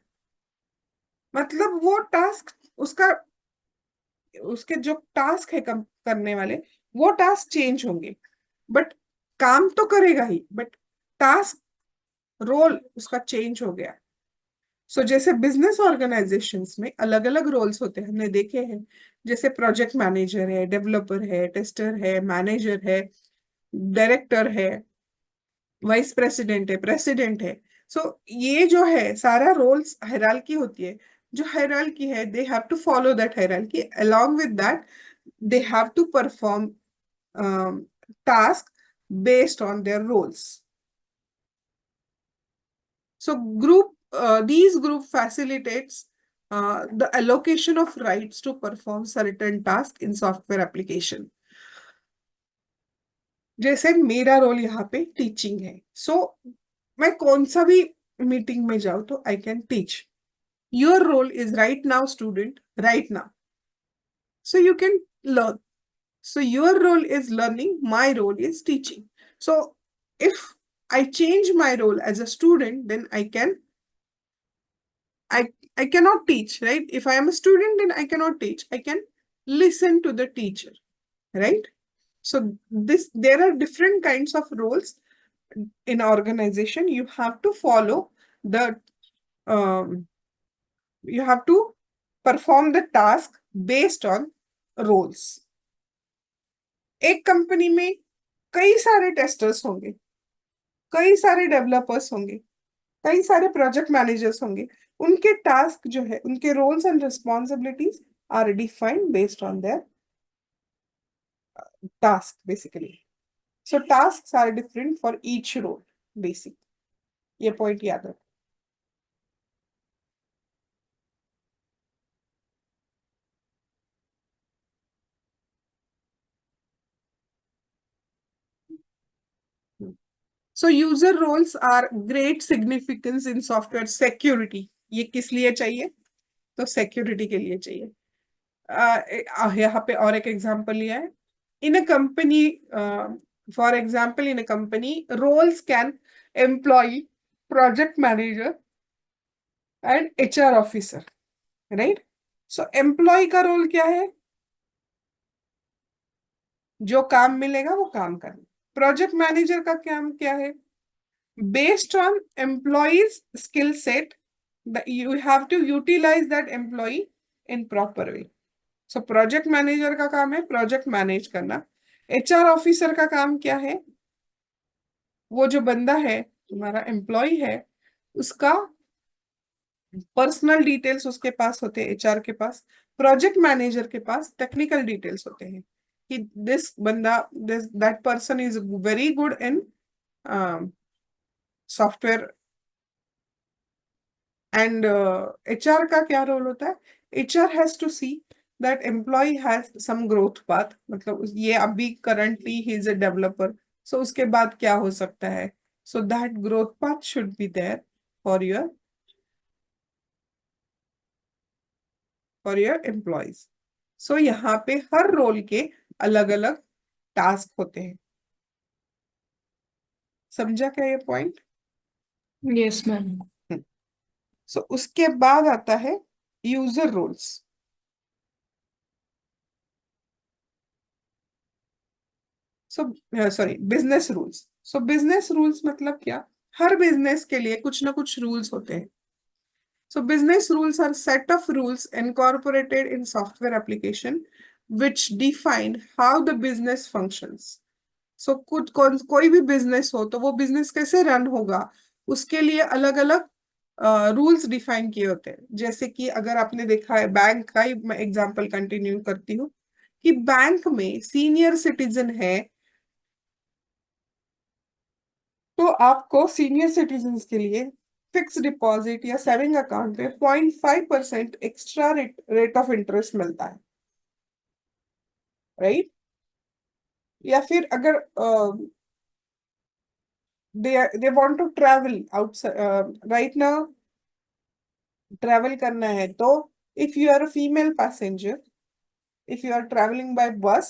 मतलब वो टास्क उसका, उसके जो टास्क है करने वाले, वो टास्क चेंज होंगे, बट काम तो करेगा ही, बट टास्क रोल उसका चेंज हो गया. सो जैसे बिजनेस ऑर्गेनाइजेशंस में अलग अलग रोल्स होते हैं, हमने देखे हैं. जैसे प्रोजेक्ट मैनेजर है, डेवलपर है, टेस्टर है, मैनेजर है, डायरेक्टर है, वाइस प्रेसिडेंट है, प्रेसिडेंट है. सो ये जो है सारा रोल्स हायरार्की होती है. जो हायरार्की है, they have to follow that hierarchy, along with that they have to perform task based on their roles. So these group facilitates the allocation of rights to perform certain tasks in software application. जैसे मेरा role यहाँ पे teaching है, सो मैं कौन सा भी meeting में जाऊँ तो I can teach. Your role is right now student, right now, so you can learn. So your role is learning, my role is teaching. So if I change my role as a student, then I cannot teach, right? If I am a student, then I cannot teach. I can listen to the teacher, right? So there are different kinds of roles in organization. You have to follow the you have to perform the task based on roles. एक company में कई सारे testers होंगे, कई सारे developers होंगे, कई सारे प्रोजेक्ट मैनेजर्स होंगे. उनके टास्क जो है, उनके roles and responsibilities are defined based on their task basically. So task are different for each role basic. ये पॉइंट याद रखो. So user roles are great significance in software security. ये किस लिए चाहिए? तो सिक्योरिटी के लिए चाहिए. यहाँ पे और एक एग्जांपल लिया है. In a company, for example, in a company, roles can employ project manager and HR officer, right? So employee का रोल क्या है? जो काम मिलेगा वो काम करना. प्रोजेक्ट मैनेजर का काम क्या है? Based on employees skill set, you have to utilize that employee in proper way. So project manager का काम है प्रोजेक्ट मैनेज करना. HR ऑफिसर का काम क्या है? वो जो बंदा है, तुम्हारा एम्प्लॉय है, उसका पर्सनल डिटेल्स उसके पास होते हैं HR के पास. प्रोजेक्ट मैनेजर के पास टेक्निकल डिटेल्स होते हैं कि दिस बंदा, that person is very good in software. And HR का क्या रोल होता है? HR has to see that employee has some growth path. मतलब ये अभी करंटली ही इज अ डेवलपर, सो उसके बाद क्या हो सकता है? So that growth path should be there for your employees. So यहाँ पे हर रोल के अलग अलग टास्क होते हैं. समझा क्या ये पॉइंट? Yes, ma'am. सो उसके बाद आता है user roles. Sorry, business rules. So business rules मतलब क्या? हर बिजनेस के लिए कुछ ना कुछ रूल्स होते हैं. So business rules are set of rules incorporated in software application which define how the business functions. So कोई भी बिजनेस हो तो वो बिजनेस कैसे रन होगा, उसके लिए अलग अलग रूल्स डिफाइन किए होते हैं। जैसे कि अगर आपने देखा है, बैंक का ही मैं एग्जांपल कंटिन्यू करती हूँ, कि बैंक में सीनियर सिटीजन है, तो आपको सीनियर सिटीजन्स के लिए फिक्स डिपॉजिट या सेविंग अकाउंट में 0.5% एक्स्ट्रा रेट ऑफ इंटरेस्ट मिलता है, राइट। या फिर अगर they want to travel outside right now, travel करना है, तो if you are a female passenger, if you are traveling by bus,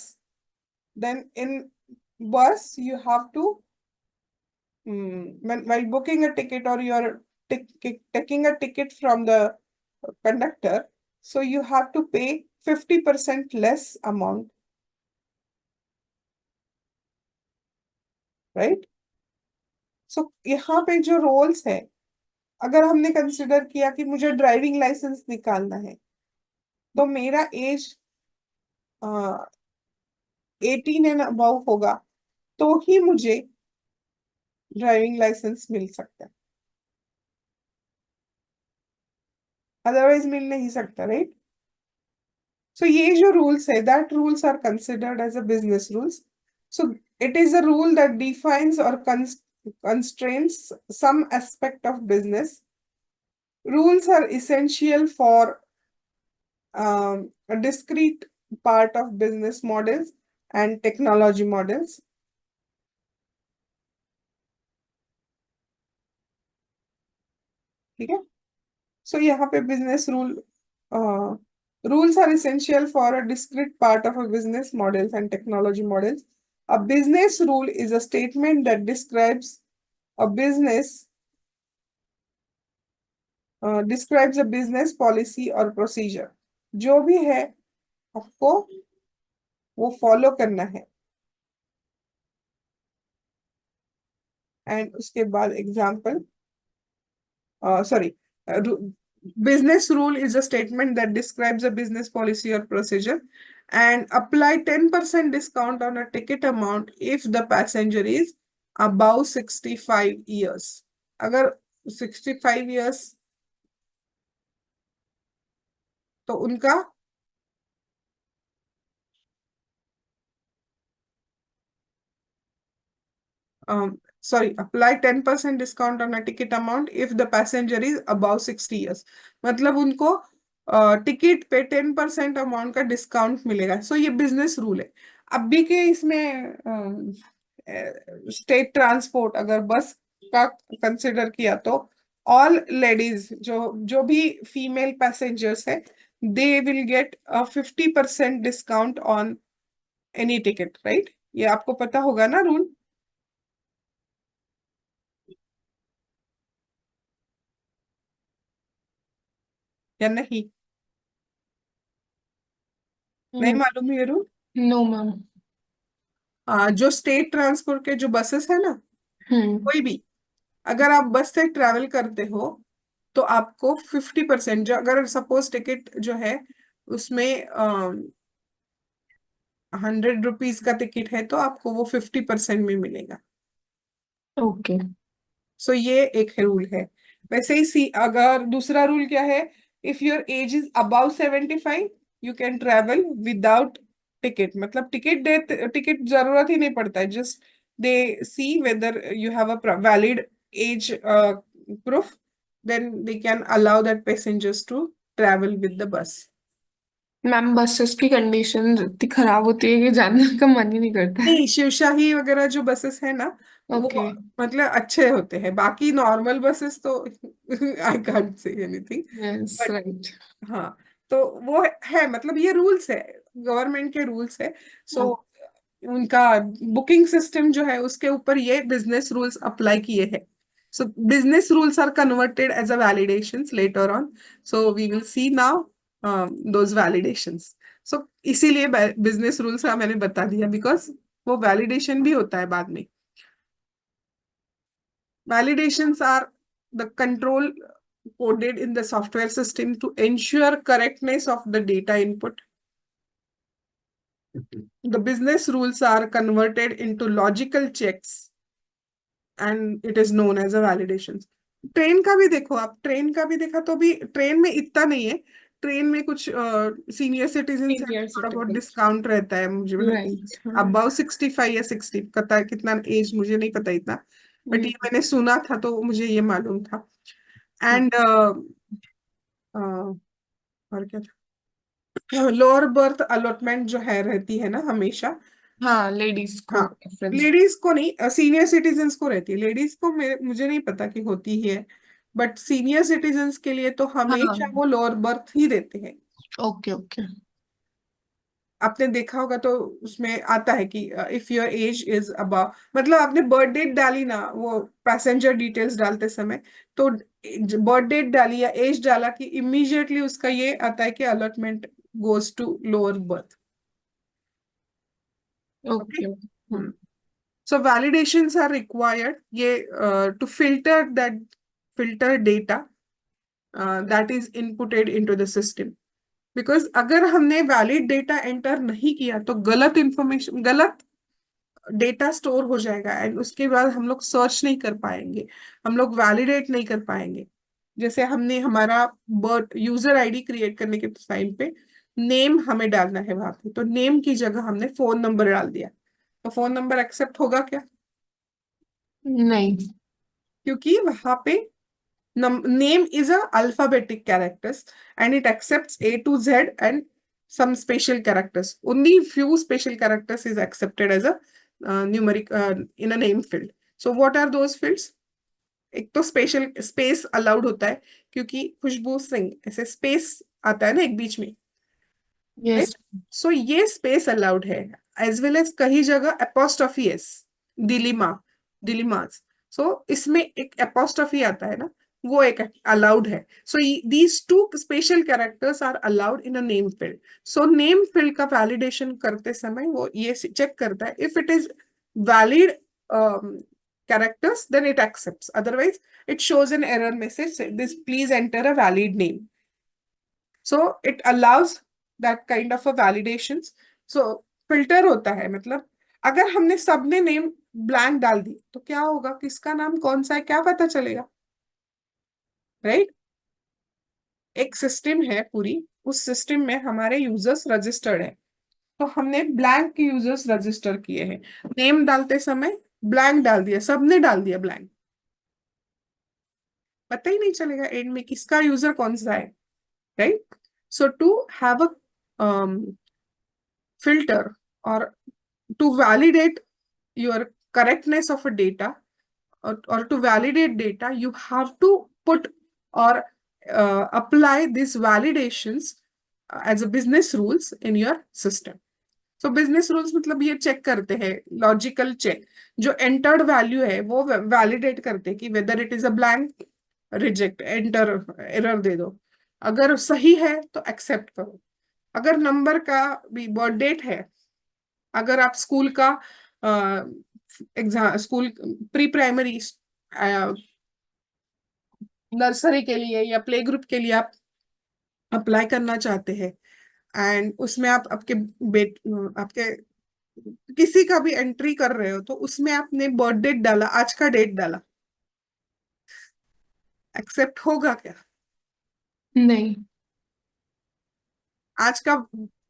then in bus you have to, while booking a ticket, or you are taking a ticket from the conductor, so you have to pay 50% less amount, right? So यहाँ पे जो roles है, अगर हमने consider किया कि मुझे driving licence निकालना है, तो मेरा एज 18 एंड अबव होगा, तो ही मुझे ड्राइविंग लाइसेंस मिल सकता है, अदरवाइज मिल नहीं सकता, राइट। So ये जो rules है, that rules are considered as a business rules. So it is a rule that defines or constrains some aspect of business. Rules are essential for a discrete part of business models and technology models. ठीक है। So यहाँ पे business rule rules are essential for a discrete part of a business models and technology models. A business rule is a statement that describes a business policy or procedure. जो भी है आपको वो follow करना है। And उसके बाद example, sorry, business rule is a statement that describes a business policy or procedure, and apply 10% discount on a ticket amount if the passenger is above 65 years. अगर 65 years, तो उनका sorry, apply 10% discount on a ticket amount if the passenger is above 60 years. मतलब उनको ticket पे 10% amount का discount मिलेगा। सो ये business rule है। अभी के इसमें स्टेट ट्रांसपोर्ट अगर बस का कंसिडर किया, तो ऑल लेडीज, जो जो भी फीमेल पैसेंजर्स है, they will get 50% discount on any ticket, right. ये आपको पता होगा ना रूल, या नहीं? नहीं मालूम ये रूल? No ma'am. जो स्टेट ट्रांसपोर्ट के जो बसेस है ना, हम्म। कोई भी, अगर आप बस से ट्रैवल करते हो, तो आपको 50%, जो अगर सपोज टिकट जो है उसमें 100 रुपीज का टिकट है, तो आपको वो 50% में मिलेगा। ओके। सो ये एक रूल है। वैसे ही अगर दूसरा रूल क्या है, if your age is above 75, you can travel without ticket. मतलब टिकट जरूरत ही नहीं पड़ता है, just they see whether you have a valid age proof, then they can allow that passengers to travel with the bus. Ma'am buses की condition इतनी खराब होती है कि जानने का मन ही नहीं करता है। नहीं, शिवशाही वगैरह जो बसेस है ना, वो ओके। मतलब अच्छे होते हैं। बाकी नॉर्मल बसेस तो I can't say anything, yes but right. हाँ, तो वो है, मतलब ये रूल्स है, गवर्नमेंट के रूल्स है। सो उनका बुकिंग सिस्टम जो है, उसके ऊपर ये बिजनेस रूल्स अप्लाई किए हैं। So business rules are converted as a validations later on, so we will see now those validations. So इसीलिए बिजनेस रूल्स का मैंने बता दिया, बिकॉज वो वैलिडेशन भी होता है बाद में। Validations are the control coded in the software system to ensure correctness of the data input. The business rules are converted into logical checks and it is known as a validations. Train का भी देखो, आप train का भी देखा तो भी train में इतना नहीं है। ट्रेन में कुछ सीनियर सिटीजन है, सीनियर थोड़ा बहुत सिटीजन। डिस्काउंट रहता है, मुझे राइट, हाँ। अबाउ 65 या 60, पता कितना एज मुझे नहीं पता इतना, बट ये हम्म। मैंने सुना था तो मुझे ये मालूम था। एंड और क्या था, लोअर बर्थ अलॉटमेंट जो है रहती है ना हमेशा। हाँ, लेडीज को हाँ, प्रेफरेंस। लेडीज को नहीं, सीनियर सिटीजन्स को रहती है, लेडीज को मुझे नहीं पता कि होती ही है, बट सीनियर सिटीजन्स के लिए तो हमेशा हाँ। वो लोअर बर्थ ही देते हैं। Okay, okay. आपने देखा होगा तो उसमें आता है कि if your age is above, मतलब आपने बर्थ डेट डाली ना वो पैसेंजर डिटेल्स डालते समय, तो बर्थ डेट डाली या एज डाला कि इमीडिएटली उसका ये आता है कि allotment goes to lower berth. Okay. Okay. हाँ। So validations are required ये to filter data that is inputted into the system. Because अगर हमने वैलिड डेटा एंटर नहीं किया तो गलत इंफॉर्मेशन, गलत डेटा स्टोर हो जाएगा, एंड उसके बाद हम लोग सर्च नहीं कर पाएंगे, हम लोग वैलिडेट नहीं कर पाएंगे। जैसे हमने हमारा बर्थ यूजर आईडी क्रिएट करने के टाइम पे नेम हमें डालना है वहां पे, तो नेम की जगह हमने फोन नंबर डाल दिया, तो फोन नंबर एक्सेप्ट होगा क्या? नहीं। क्योंकि वहां पे name is a alphabetic characters and it accepts A to Z and some special characters. Only few special characters is accepted as a numeric in a name field. So what are those fields? एक तो special space allowed होता है, क्योंकि खुशबू सिंह ऐसे space आता है ना एक बीच में, यस। राइट? सो ये स्पेस अलाउड है, एज वेल एज कई जगह अपोस्ट्रोफी एस, दिलिमा, दिलिमास। सो इसमें एक अपोस्ट्रोफी आता है ना, वो एक अलाउड है। So these two special characters are allowed in a name field. So name field का वैलिडेशन करते समय वो ये चेक करता है, if it is valid characters, then it accepts. Otherwise, it shows an error message. Say, this please enter a valid name. So it allows that kind of a validations. So filter होता है, मतलब अगर हमने सबने name blank डाल दी तो क्या होगा, किसका नाम कौन सा है क्या पता चलेगा, राइट? एक सिस्टम है पूरी, उस सिस्टम में हमारे यूजर्स रजिस्टर्ड है, तो हमने ब्लैंक यूजर्स रजिस्टर किए हैं, नेम डालते समय ब्लैंक डाल दिया, सबने डाल दिया ब्लैंक, पता ही नहीं चलेगा एंड में किसका यूजर कौन सा है, right? So to have a filter or to validate your correctness of a data, or to validate data, you have to put or apply these validations as a business rules in your system. So business rules मतलब ये check करते हैं, logical check, जो entered value है वो validate करते हैं कि whether it is a blank, reject, enter, error दे दो, अगर सही है तो एक्सेप्ट करो। अगर नंबर का भी बर्थ डेट है, अगर आप स्कूल का exam, school pre primary nursery के लिए या प्ले ग्रुप के लिए आप अप्लाई करना चाहते हैं, एंड उसमें आप आपके बेट आपके किसी का भी एंट्री कर रहे हो, तो उसमें आपने बर्थ डेट डाला, आज का डेट डाला, एक्सेप्ट होगा क्या? नहीं। आज का,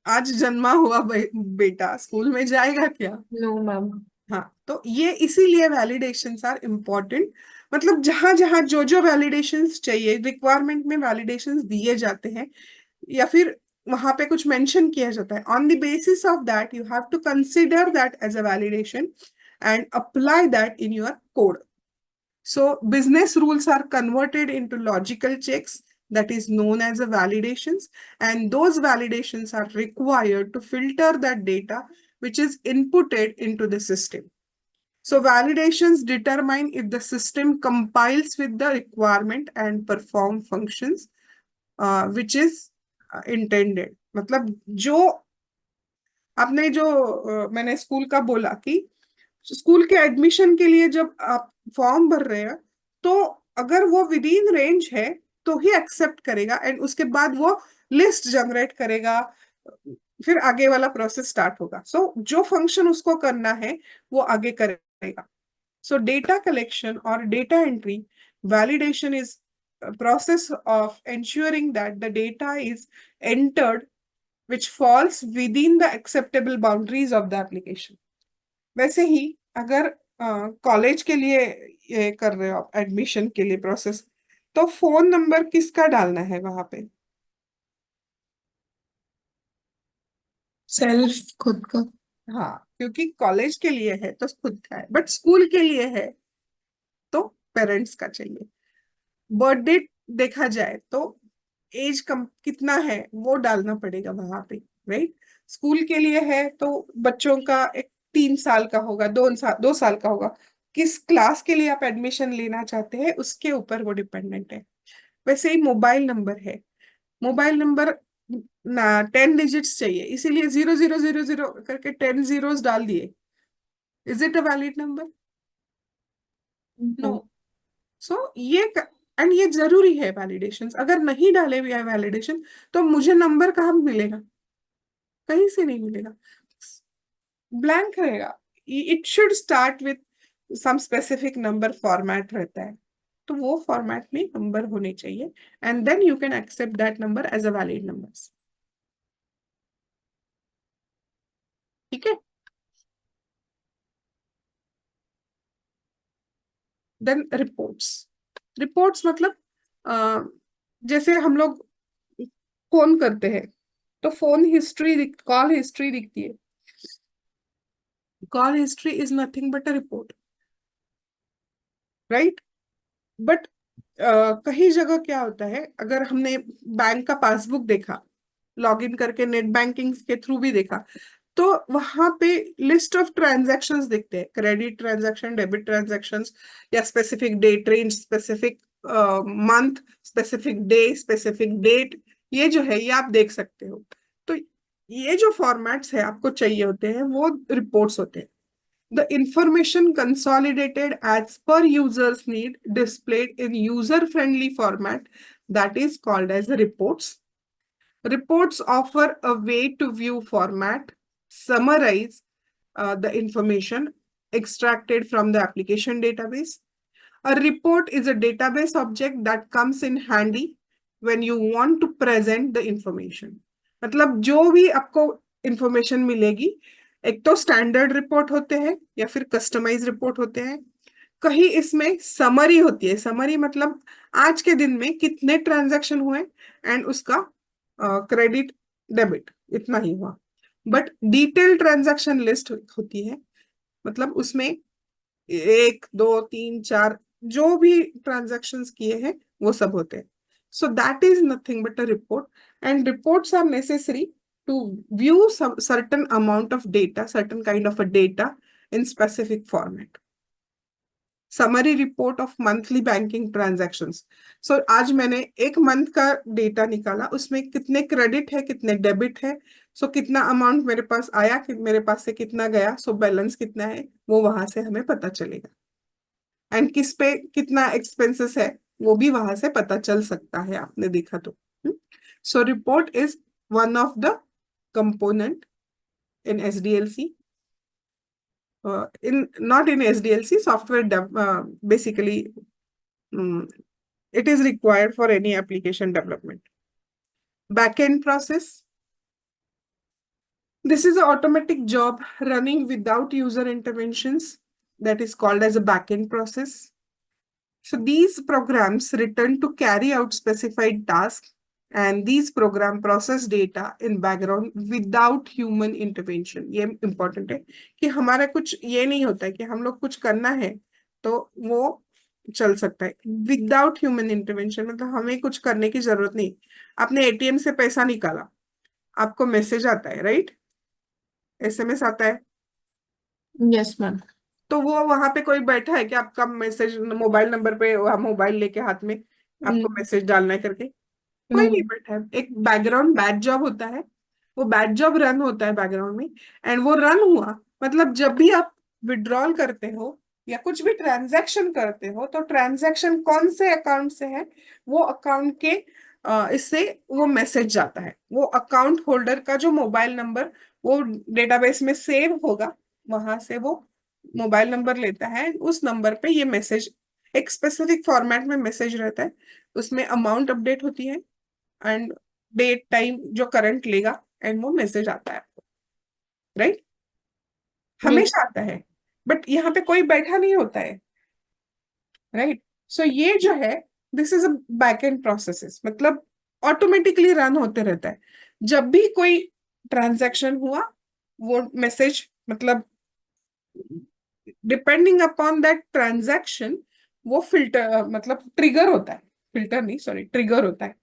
आज जन्मा हुआ बेटा स्कूल में जाएगा क्या? No ma'am. हाँ, तो ये इसीलिए वैलिडेशंस आर इम्पोर्टेंट, मतलब जहां जहां जो जो वैलिडेशंस चाहिए, रिक्वायरमेंट में वैलिडेशंस दिए जाते हैं या फिर वहां पे कुछ मेंशन किया जाता है, on the basis of that you have to consider that as a validation and apply that in your code. So business rules are converted into logical checks that is known as a validations, and those validations are required to filter that data which is inputted into the system. So validations determine if the system compiles with the requirement and perform functions which is intended. मतलब जो आपने जो मैंने school का बोला कि school के admission के लिए जब आप फॉर्म भर रहे हैं, तो अगर वो विद इन रेंज है तो ही एक्सेप्ट करेगा, एंड उसके बाद वो लिस्ट जनरेट करेगा, फिर आगे वाला प्रोसेस स्टार्ट होगा। सो जो फंक्शन उसको करना है वो आगे करेगा। सो डेटा कलेक्शन और data entry Validation is a process of ensuring that the data is entered which falls within the acceptable boundaries of the application. वैसे ही अगर कॉलेज के लिए ये कर रहे हो आप एडमिशन के लिए प्रोसेस, तो फोन नंबर किसका डालना है वहां पे? सेल्फ, खुद का। हाँ, क्योंकि कॉलेज के लिए है तो खुद का है, बट स्कूल के लिए है तो पेरेंट्स का चाहिए। बर्थडे देखा जाए तो एज कम कितना है वो डालना पड़ेगा वहां पे, राइट? स्कूल के लिए है तो बच्चों का एक 3 साल का होगा, 2 साल का होगा। किस क्लास के लिए आप एडमिशन लेना चाहते हैं उसके ऊपर वो डिपेंडेंट है। वैसे ही मोबाइल नंबर है, मोबाइल नंबर ना 10 डिजिट्स चाहिए, इसीलिए 0000 करके 10 zeros डाल दिए। Is it a valid number? No. No. So ये एंड ये जरूरी है वैलिडेशन। अगर नहीं डाले हुए वैलिडेशन तो मुझे नंबर कहाँ मिलेगा? कहीं से नहीं मिलेगा, ब्लैंक रहेगा। It should start with some specific number format रहता है, तो वो फॉर्मेट में नंबर होने चाहिए and then you can accept that number as a valid number. ठीक है। Then reports. रिपोर्ट्स मतलब जैसे हम लोग फोन करते हैं तो फोन हिस्ट्री, कॉल हिस्ट्री दिखती है। Call history is nothing but a report, right? But कई जगह क्या होता है, अगर हमने बैंक का पासबुक देखा, लॉगिन करके नेट बैंकिंग के थ्रू भी देखा, तो वहां पे लिस्ट ऑफ ट्रांजैक्शंस दिखते हैं, क्रेडिट ट्रांजैक्शन, डेबिट ट्रांजैक्शंस, या specific date range, specific month, specific day, specific date, ये जो है ये आप देख सकते हो। तो ये जो फॉर्मेट्स है आपको चाहिए होते हैं वो रिपोर्ट्स होते हैं। The information consolidated as per user's need displayed in user-friendly format that is called as reports. Reports offer a way to view format, summarize the information extracted from the application database. A report is a database object that comes in handy when you want to present the information. मतलब जो भी आपको information मिलेगी, एक तो standard report होते हैं या फिर कस्टमाइज रिपोर्ट होते हैं, कहीं इसमें समरी होती है। समरी मतलब आज के दिन में कितने ट्रांजैक्शन हुए एंड उसका क्रेडिट डेबिट इतना ही हुआ। बट डिटेल ट्रांजैक्शन लिस्ट होती है, मतलब उसमें 1 2 3 4 जो भी ट्रांजैक्शंस किए हैं वो सब होते हैं। So that is nothing but a report, and reports are necessary to view some certain amount of data, certain kind of a data in specific format. Summary report of monthly banking transactions. So आज मैंने एक month का data निकाला, उसमें कितने credit है, कितने debit है, सो कितना अमाउंट मेरे पास आया, कि मेरे पास से कितना गया, सो बैलेंस कितना है वो वहां से हमें पता चलेगा। एंड किस पे कितना एक्सपेंसेस है वो भी वहां से पता चल सकता है, आपने देखा तो। So report is one of the component in SDLC. In not in SDLC software, basically it is required for any application development. Backend process. This is an automatic job running without user interventions that is called as a backend process. So these programs return to carry out specified tasks, and these program process data in background without human intervention. ये important है कि हमारा कुछ ये नहीं होता है कि हम लोग कुछ करना है तो वो चल सकता है विदाउट ह्यूमन इंटरवेंशन। मतलब हमें कुछ करने की जरूरत नहीं। आपने एटीएम से पैसा निकाला, आपको मैसेज आता है, राइट? एसएमएस आता है, यस मैम। तो वो वहां पे कोई बैठा है कि आपका मैसेज मोबाइल नंबर पे, मोबाइल लेके हाथ में आपको मैसेज डालना है करके? कोई नो। नहीं बैठा है। एक बैकग्राउंड बैच जॉब होता है, वो बैच जॉब रन होता है बैकग्राउंड में, एंड वो रन हुआ मतलब जब भी आप विड्रॉल करते हो या कुछ भी ट्रांजैक्शन करते हो तो ट्रांजैक्शन कौन से अकाउंट से है, वो अकाउंट के इससे वो मैसेज जाता है। वो अकाउंट होल्डर का जो मोबाइल नंबर वो डेटाबेस में सेव होगा, वहां से वो मोबाइल नंबर लेता है, उस नंबर पे ये मैसेज एक स्पेसिफिक फॉर्मेट में मैसेज रहता है, उसमें अमाउंट अपडेट होती है एंड डेट टाइम जो करंट लेगा एंड वो मैसेज आता है, राइट? यस। हमेशा आता है, बट यहाँ पे कोई बैठा नहीं होता है, राइट? सो ये जो है, this is a back and processes, मतलब ऑटोमेटिकली रन होते रहता है। जब भी कोई ट्रांजैक्शन हुआ, वो मैसेज, मतलब डिपेंडिंग अपॉन दैट ट्रांजैक्शन, वो फिल्टर, मतलब ट्रिगर होता है, फिल्टर नहीं, सॉरी, ट्रिगर होता है,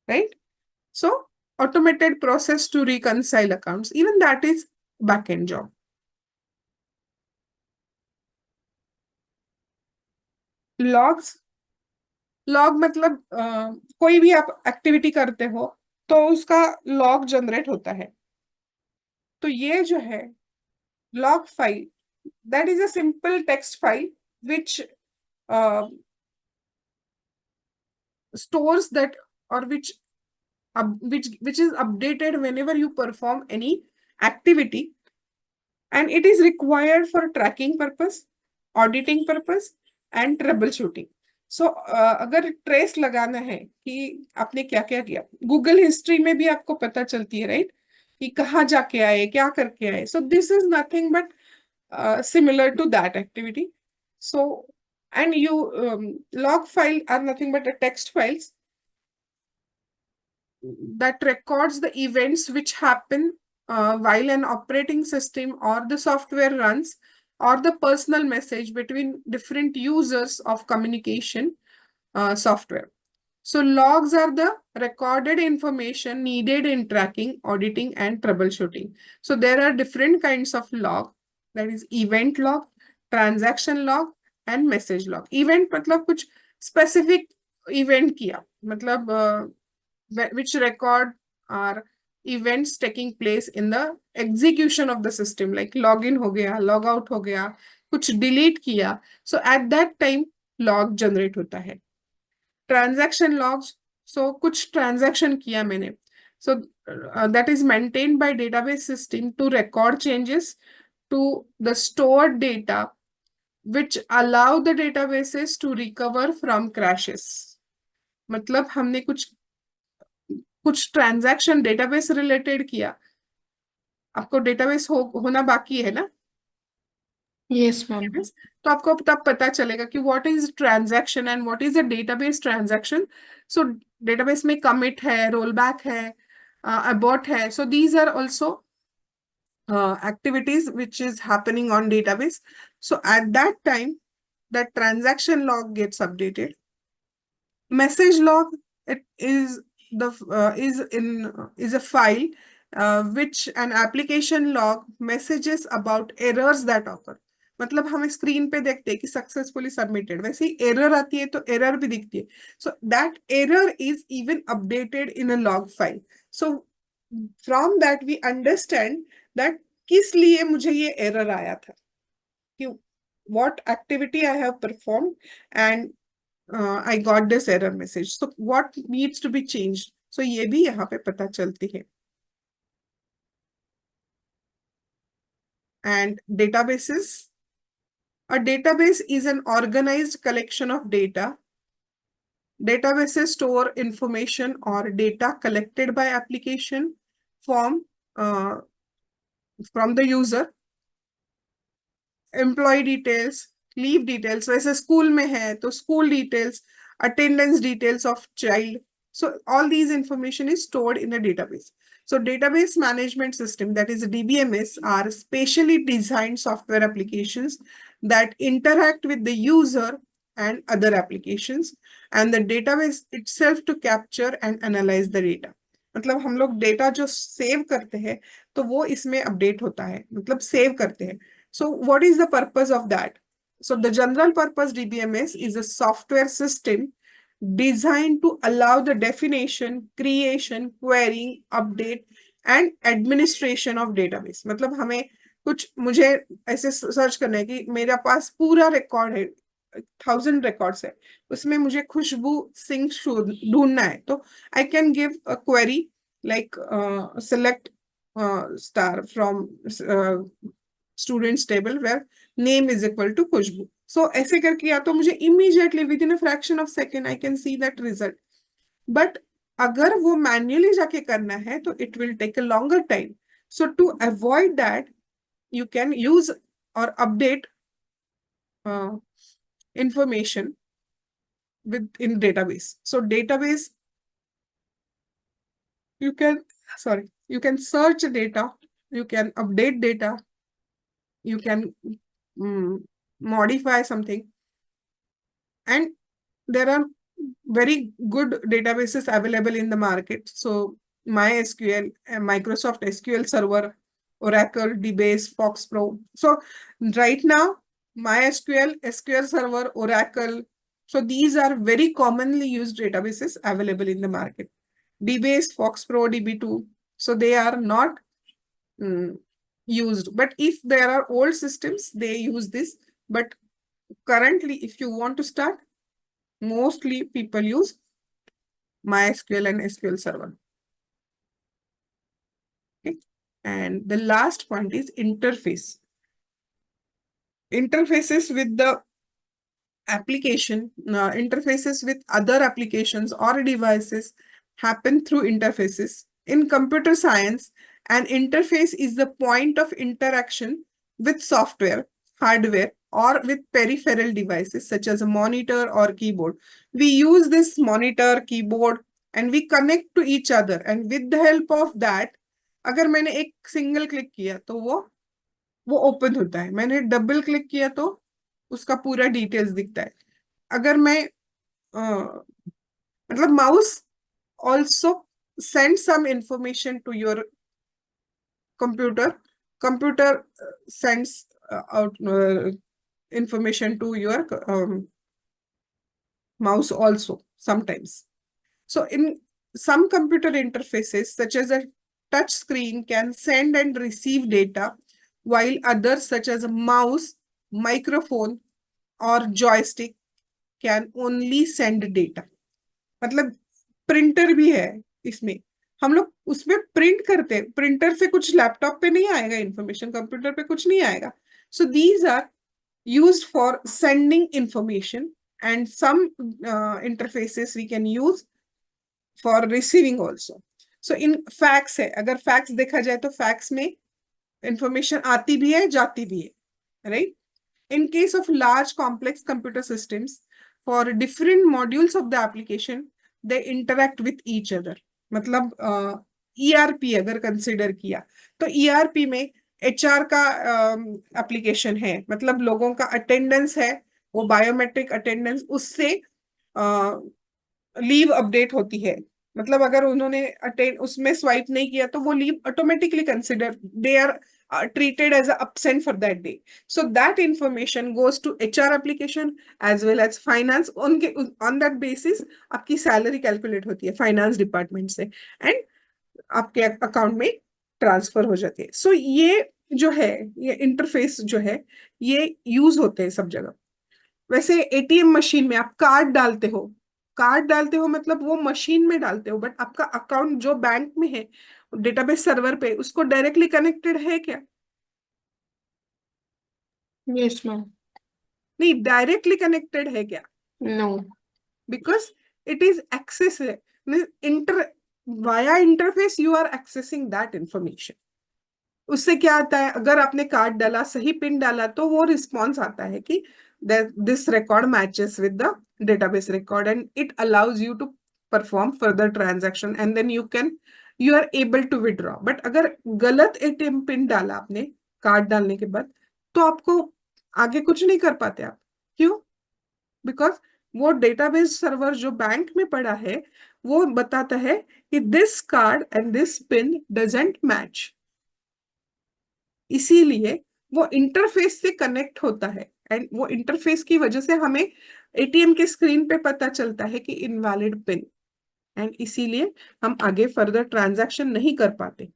right? So automated process to reconcile accounts, even that is back end job. Logs, log मतलब कोई भी आप एक्टिविटी करते हो तो उसका लॉग जनरेट होता है। तो ये जो है log file, that is a simple text file which stores that, or which is updated whenever you perform any activity, and it is required for tracking purpose, auditing purpose and troubleshooting. So अगर trace लगाना है कि आपने क्या क्या किया, Google history में भी आपको पता चलती है, राइट, कि कहाँ जाके आए, क्या करके आए। So this is nothing but similar to that activity. So, and you log file are nothing but a text files that records the events which happen while an operating system or the software runs, or the personal message between different users of communication software. So logs are the recorded information needed in tracking, auditing, and troubleshooting. So there are different kinds of log, that is event log, transaction log, and message log. Event मतलब कुछ specific event किया, मतलब which record are events taking place in the execution of the system, like login हो गया, log out हो गया, कुछ delete किया, so at that time log generate होता है। ट्रांजैक्शन लॉग्स, सो कुछ ट्रांजैक्शन किया मैंने, so that is maintained by database system to record changes to the stored data which allow the databases to recover from crashes। मतलब हमने कुछ transaction database related किया, आपको डेटाबेस होना बाकी है ना, यस मैम। तो आपको तब पता चलेगा कि what is transaction and what is a database transaction. So database में कमिट है, रोल बैक है, abort है, so these are also activities which is happening on database। So at that time that transaction log gets updated। Message log, it is the is a file which an application log messages about errors that occur। मतलब हमें screen पे देखते हैं कि successfully submitted, वैसे ही error आती है तो एरर भी दिखती है। So that error is even updated in a log file. So from that we understand that किस लिए मुझे ये एरर आया था, कि what activity I have performed and I got this error message, so what needs to be changed, so ये भी यहाँ पे पता चलती है। And databases, a database is an organized collection of data। Databases store information or data collected by application uh, from the user। Employ details, leave details, वैसे school में है तो school details, attendance details of child, so all these information is stored in a database। So database management system, that is DBMS, are specially designed software applications that interact with the user and other applications and the database itself to capture and analyze the data। मतलब हम लोग data जो save करते हैं तो वो इसमें update होता है, मतलब सेव करते हैं। So what is the purpose of that? So the general purpose DBMS is a software system designed to allow the definition, creation, querying, update and administration of database। मतलब हमें मुझे ऐसे सर्च करना है कि मेरे पास पूरा रिकॉर्ड है, 1000 रिकॉर्ड्स है, उसमें मुझे खुशबू सिंह ढूंढना है, तो I can give a query like select star from students table where name is equal to Khushboo. So ऐसे करके या तो मुझे immediately within a fraction of second I can see that result. But अगर वो मैन्युअली जाके करना है तो it will take a longer time. So to avoid that you can use or update information in database. So database, you can, sorry, you can search data, you can update data, you can modify something, and there are very good databases available in the market. So MySQL, Microsoft SQL Server, Oracle, DBase, FoxPro. So right now, MySQL, SQL Server, Oracle. So these are very commonly used databases available in the market. DBase, FoxPro, DB2. So they are not used. But if there are old systems, they use this. But currently, if you want to start, mostly people use MySQL and SQL Server. Okay. And the last point is interface. Interfaces with the application, interfaces with other applications or devices happen through interfaces. In computer science, an interface is the point of interaction with software, hardware, or with peripheral devices such as a monitor or keyboard. We use this monitor, keyboard, and we connect to each other. And with the help of that, अगर मैंने एक single click किया तो वो open होता है. मैंने double click किया तो उसका पूरा डिटेल्स दिखता है. अगर मैं मतलब mouse also send some information to your computer sends out information to your mouse also sometimes. So in some computer interfaces such as a touch screen can send and receive data, while others such as a mouse, microphone or joystick can only send data. मतलब printer भी है इसमें, हम लोग उसमें print करते हैं. Printer से कुछ लैपटॉप पे नहीं आएगा इंफॉर्मेशन, कंप्यूटर पे कुछ नहीं आएगा. So these are used for sending information and some interfaces we can use for receiving also. So in fax है, अगर फैक्स देखा जाए तो फैक्स में इंफॉर्मेशन आती भी है जाती भी है, right. In case of large complex computer systems, for different modules of the application, they interact with each other. मतलब ERP अगर कंसिडर किया तो ERP में HR का एप्लीकेशन है, मतलब लोगों का अटेंडेंस है, वो बायोमेट्रिक अटेंडेंस, उससे लीव अपडेट होती है. मतलब अगर उन्होंने अटेंड उसमें स्वाइप नहीं किया तो वो leave automatically consider, they are treated as absent for that day. So that information goes to HR application as well as finance. On that basis आपकी सैलरी कैलकुलेट होती है फाइनेंस डिपार्टमेंट से and आपके account में transfer हो जाती है. सो ये जो है, ये इंटरफेस जो है, ये यूज होते हैं सब जगह. वैसे एटीएम मशीन में आप कार्ड डालते हो मतलब वो मशीन में डालते हो, बट आपका अकाउंट जो बैंक में है डेटाबेस सर्वर पे, उसको डायरेक्टली कनेक्टेड है क्या? Yes ma'am. नहीं, डायरेक्टली कनेक्टेड है क्या? No. Because it is access inter via interface, you are accessing that information. उससे क्या आता है, अगर आपने कार्ड डाला, सही पिन डाला, तो वो रिस्पॉन्स आता है कि this record matches with the database record and it allows you to perform further transaction and then you are able to withdraw. But अगर गलत एटीएम पिन डाला आपने कार्ड डालने के बाद, तो आपको आगे कुछ नहीं कर पाते आप. क्यों? बिकॉज वो डेटाबेस सर्वर जो बैंक में पड़ा है वो बताता है कि this card and this pin doesn't match. इसीलिए वो इंटरफेस से कनेक्ट होता है एंड वो इंटरफेस की वजह से हमें एटीएम के स्क्रीन पे पता चलता है कि इनवैलिड पिन, एंड इसीलिए हम आगे फर्दर ट्रांजैक्शन नहीं कर पाते,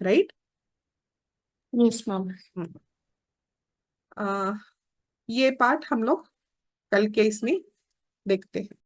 राइट. Yes ma'am. ये पार्ट हम लोग कल के इसमें देखते हैं.